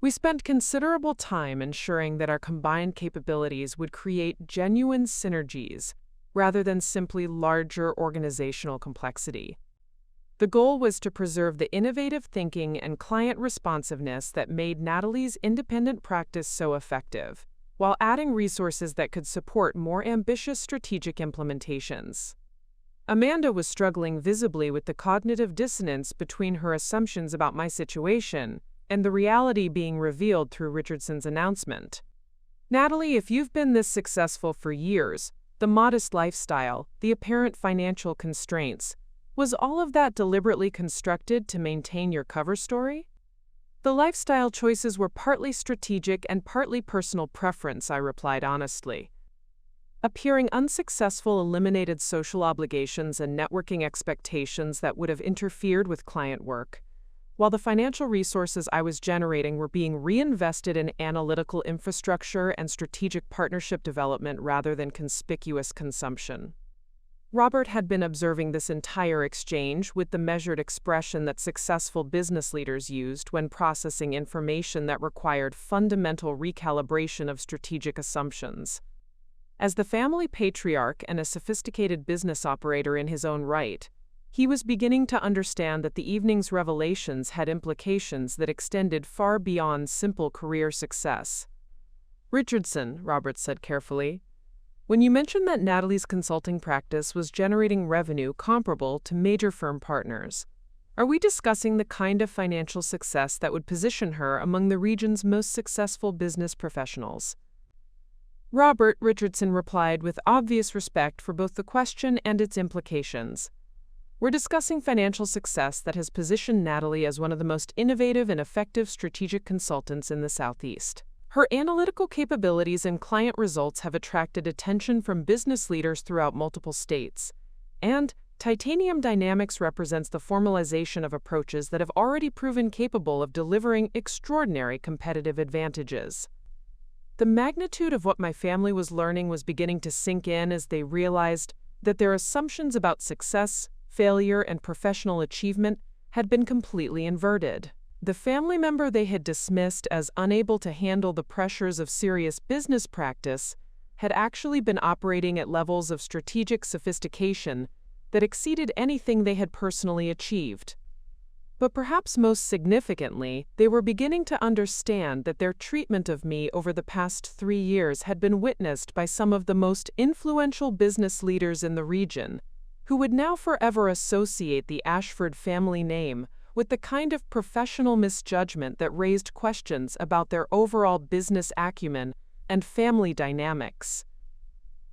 We spent considerable time ensuring that our combined capabilities would create genuine synergies rather than simply larger organizational complexity. The goal was to preserve the innovative thinking and client responsiveness that made Natalie's independent practice so effective, while adding resources that could support more ambitious strategic implementations. Amanda was struggling visibly with the cognitive dissonance between her assumptions about my situation and the reality being revealed through Richardson's announcement. Natalie, if you've been this successful for years, the modest lifestyle, the apparent financial constraints, was all of that deliberately constructed to maintain your cover story? The lifestyle choices were partly strategic and partly personal preference, I replied honestly. Appearing unsuccessful eliminated social obligations and networking expectations that would have interfered with client work, while the financial resources I was generating were being reinvested in analytical infrastructure and strategic partnership development rather than conspicuous consumption. Robert had been observing this entire exchange with the measured expression that successful business leaders used when processing information that required fundamental recalibration of strategic assumptions. As the family patriarch and a sophisticated business operator in his own right, he was beginning to understand that the evening's revelations had implications that extended far beyond simple career success. "Richardson," Robert said carefully, "when you mentioned that Natalie's consulting practice was generating revenue comparable to major firm partners, are we discussing the kind of financial success that would position her among the region's most successful business professionals?" "Robert," Richardson replied with obvious respect for both the question and its implications, "we're discussing financial success that has positioned Natalie as one of the most innovative and effective strategic consultants in the Southeast. Her analytical capabilities and client results have attracted attention from business leaders throughout multiple states, and Titanium Dynamics represents the formalization of approaches that have already proven capable of delivering extraordinary competitive advantages." The magnitude of what my family was learning was beginning to sink in as they realized that their assumptions about success, failure, and professional achievement had been completely inverted. The family member they had dismissed as unable to handle the pressures of serious business practice had actually been operating at levels of strategic sophistication that exceeded anything they had personally achieved. But perhaps most significantly, they were beginning to understand that their treatment of me over the past 3 years had been witnessed by some of the most influential business leaders in the region, who would now forever associate the Ashford family name with the kind of professional misjudgment that raised questions about their overall business acumen and family dynamics.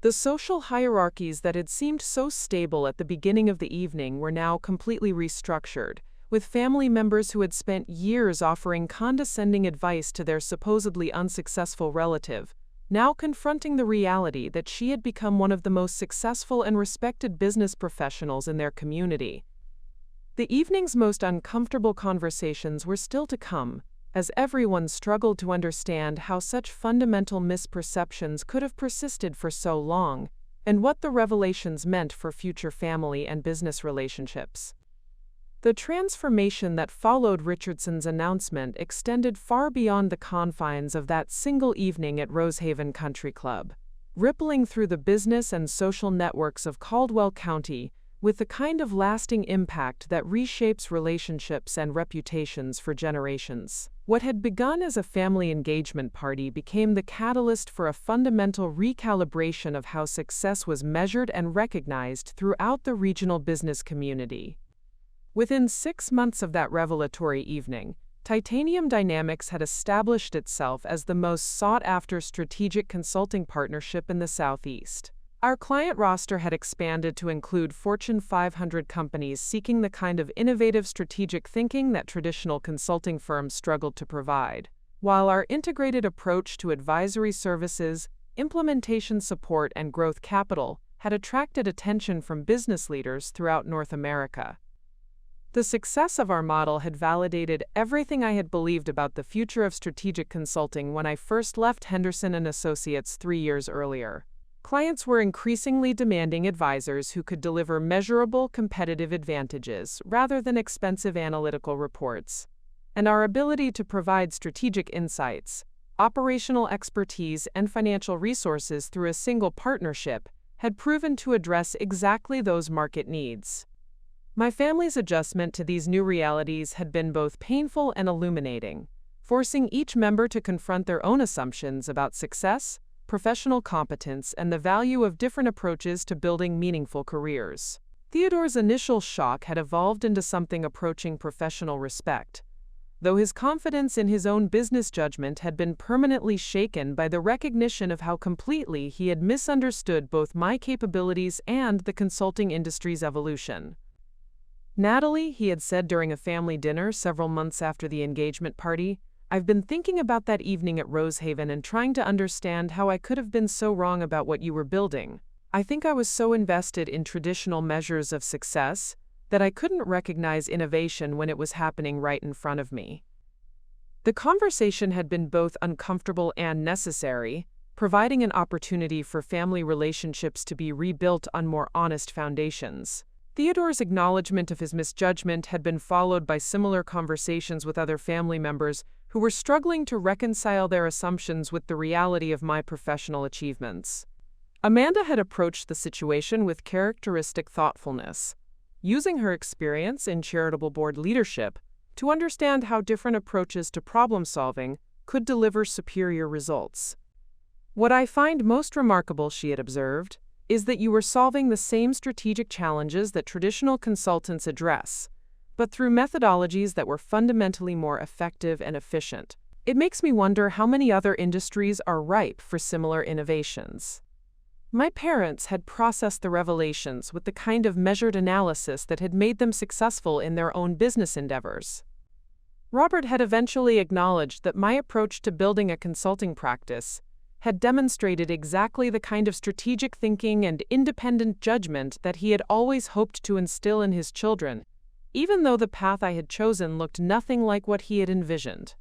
The social hierarchies that had seemed so stable at the beginning of the evening were now completely restructured, with family members who had spent years offering condescending advice to their supposedly unsuccessful relative, now confronting the reality that she had become one of the most successful and respected business professionals in their community. The evening's most uncomfortable conversations were still to come, as everyone struggled to understand how such fundamental misperceptions could have persisted for so long, and what the revelations meant for future family and business relationships. The transformation that followed Richardson's announcement extended far beyond the confines of that single evening at Rosehaven Country Club. rippling through the business and social networks of Caldwell County with the kind of lasting impact that reshapes relationships and reputations for generations. What had begun as a family engagement party became the catalyst for a fundamental recalibration of how success was measured and recognized throughout the regional business community. Within 6 months of that revelatory evening, Titanium Dynamics had established itself as the most sought-after strategic consulting partnership in the Southeast. Our client roster had expanded to include Fortune 500 companies seeking the kind of innovative strategic thinking that traditional consulting firms struggled to provide, while our integrated approach to advisory services, implementation support, and growth capital had attracted attention from business leaders throughout North America. The success of our model had validated everything I had believed about the future of strategic consulting when I first left Henderson & Associates 3 years earlier. Clients were increasingly demanding advisors who could deliver measurable competitive advantages rather than expensive analytical reports. And our ability to provide strategic insights, operational expertise, and financial resources through a single partnership had proven to address exactly those market needs. My family's adjustment to these new realities had been both painful and illuminating, forcing each member to confront their own assumptions about success, professional competence, and the value of different approaches to building meaningful careers. Theodore's initial shock had evolved into something approaching professional respect, though his confidence in his own business judgment had been permanently shaken by the recognition of how completely he had misunderstood both my capabilities and the consulting industry's evolution. "Natalie," he had said during a family dinner several months after the engagement party, "I've been thinking about that evening at Rosehaven and trying to understand how I could have been so wrong about what you were building. I think I was so invested in traditional measures of success that I couldn't recognize innovation when it was happening right in front of me." The conversation had been both uncomfortable and necessary, providing an opportunity for family relationships to be rebuilt on more honest foundations. Theodore's acknowledgement of his misjudgment had been followed by similar conversations with other family members who were struggling to reconcile their assumptions with the reality of my professional achievements. Amanda had approached the situation with characteristic thoughtfulness, using her experience in charitable board leadership to understand how different approaches to problem-solving could deliver superior results. "What I find most remarkable," she had observed, "is that you were solving the same strategic challenges that traditional consultants address, but through methodologies that were fundamentally more effective and efficient. It makes me wonder how many other industries are ripe for similar innovations." My parents had processed the revelations with the kind of measured analysis that had made them successful in their own business endeavors. Robert had eventually acknowledged that my approach to building a consulting practice had demonstrated exactly the kind of strategic thinking and independent judgment that he had always hoped to instill in his children, even though the path I had chosen looked nothing like what he had envisioned.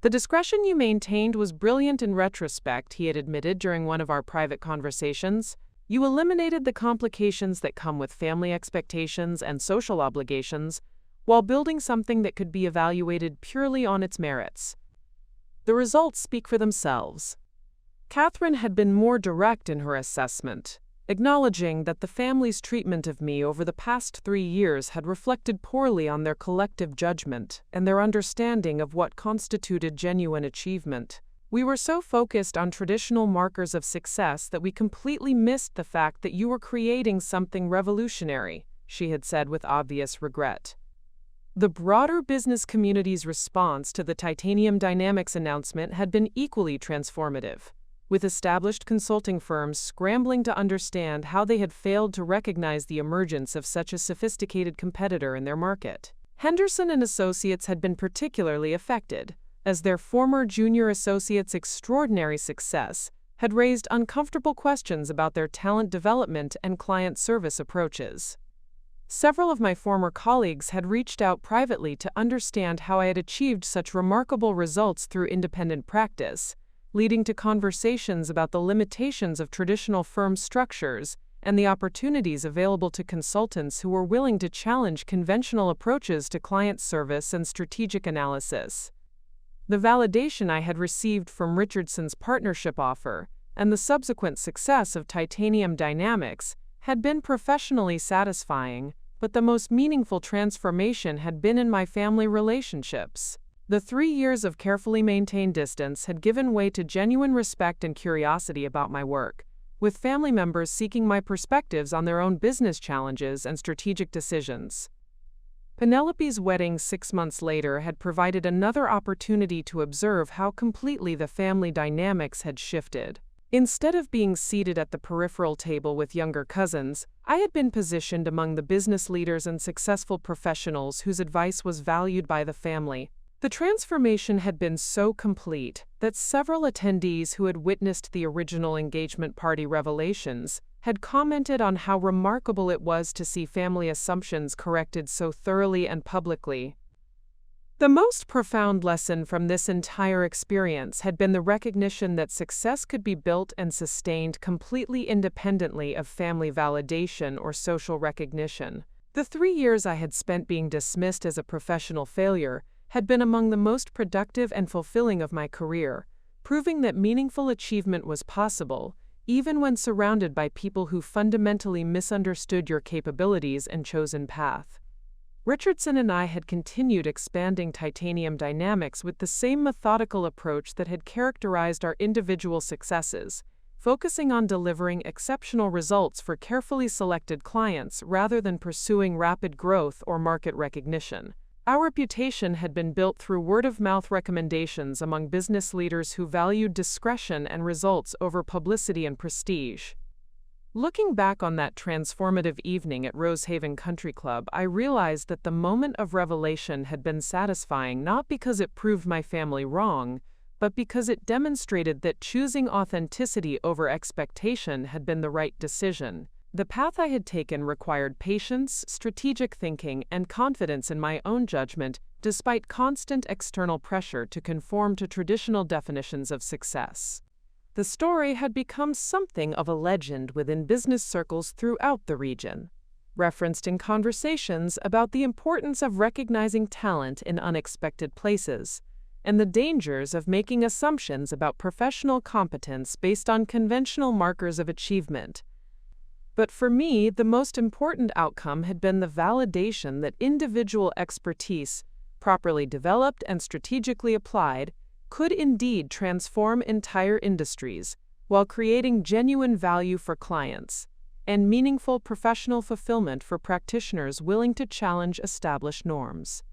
"The discretion you maintained was brilliant in retrospect," he had admitted during one of our private conversations. "You eliminated the complications that come with family expectations and social obligations, while building something that could be evaluated purely on its merits. The results speak for themselves." Catherine had been more direct in her assessment, acknowledging that the family's treatment of me over the past 3 years had reflected poorly on their collective judgment and their understanding of what constituted genuine achievement. "We were so focused on traditional markers of success that we completely missed the fact that you were creating something revolutionary," she had said with obvious regret. The broader business community's response to the Titanium Dynamics announcement had been equally transformative, with established consulting firms scrambling to understand how they had failed to recognize the emergence of such a sophisticated competitor in their market. Henderson & Associates had been particularly affected, as their former junior associate's extraordinary success had raised uncomfortable questions about their talent development and client service approaches. Several of my former colleagues had reached out privately to understand how I had achieved such remarkable results through independent practice, leading to conversations about the limitations of traditional firm structures and the opportunities available to consultants who were willing to challenge conventional approaches to client service and strategic analysis. The validation I had received from Richardson's partnership offer and the subsequent success of Titanium Dynamics had been professionally satisfying, but the most meaningful transformation had been in my family relationships. The 3 years of carefully maintained distance had given way to genuine respect and curiosity about my work, with family members seeking my perspectives on their own business challenges and strategic decisions. Penelope's wedding 6 months later had provided another opportunity to observe how completely the family dynamics had shifted. Instead of being seated at the peripheral table with younger cousins, I had been positioned among the business leaders and successful professionals whose advice was valued by the family. The transformation had been so complete that several attendees who had witnessed the original engagement party revelations had commented on how remarkable it was to see family assumptions corrected so thoroughly and publicly. The most profound lesson from this entire experience had been the recognition that success could be built and sustained completely independently of family validation or social recognition. The 3 years I had spent being dismissed as a professional failure had been among the most productive and fulfilling of my career, proving that meaningful achievement was possible, even when surrounded by people who fundamentally misunderstood your capabilities and chosen path. Richardson and I had continued expanding Titanium Dynamics with the same methodical approach that had characterized our individual successes, focusing on delivering exceptional results for carefully selected clients rather than pursuing rapid growth or market recognition. Our reputation had been built through word-of-mouth recommendations among business leaders who valued discretion and results over publicity and prestige. Looking back on that transformative evening at Rosehaven Country Club, I realized that the moment of revelation had been satisfying not because it proved my family wrong, but because it demonstrated that choosing authenticity over expectation had been the right decision. The path I had taken required patience, strategic thinking, and confidence in my own judgment, despite constant external pressure to conform to traditional definitions of success. The story had become something of a legend within business circles throughout the region, referenced in conversations about the importance of recognizing talent in unexpected places, and the dangers of making assumptions about professional competence based on conventional markers of achievement. But for me, the most important outcome had been the validation that individual expertise, properly developed and strategically applied, could indeed transform entire industries while creating genuine value for clients and meaningful professional fulfillment for practitioners willing to challenge established norms.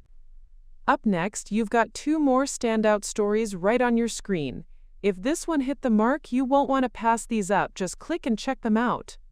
Up next, you've got 2 more standout stories right on your screen. If this one hit the mark, you won't want to pass these up. Just click and check them out.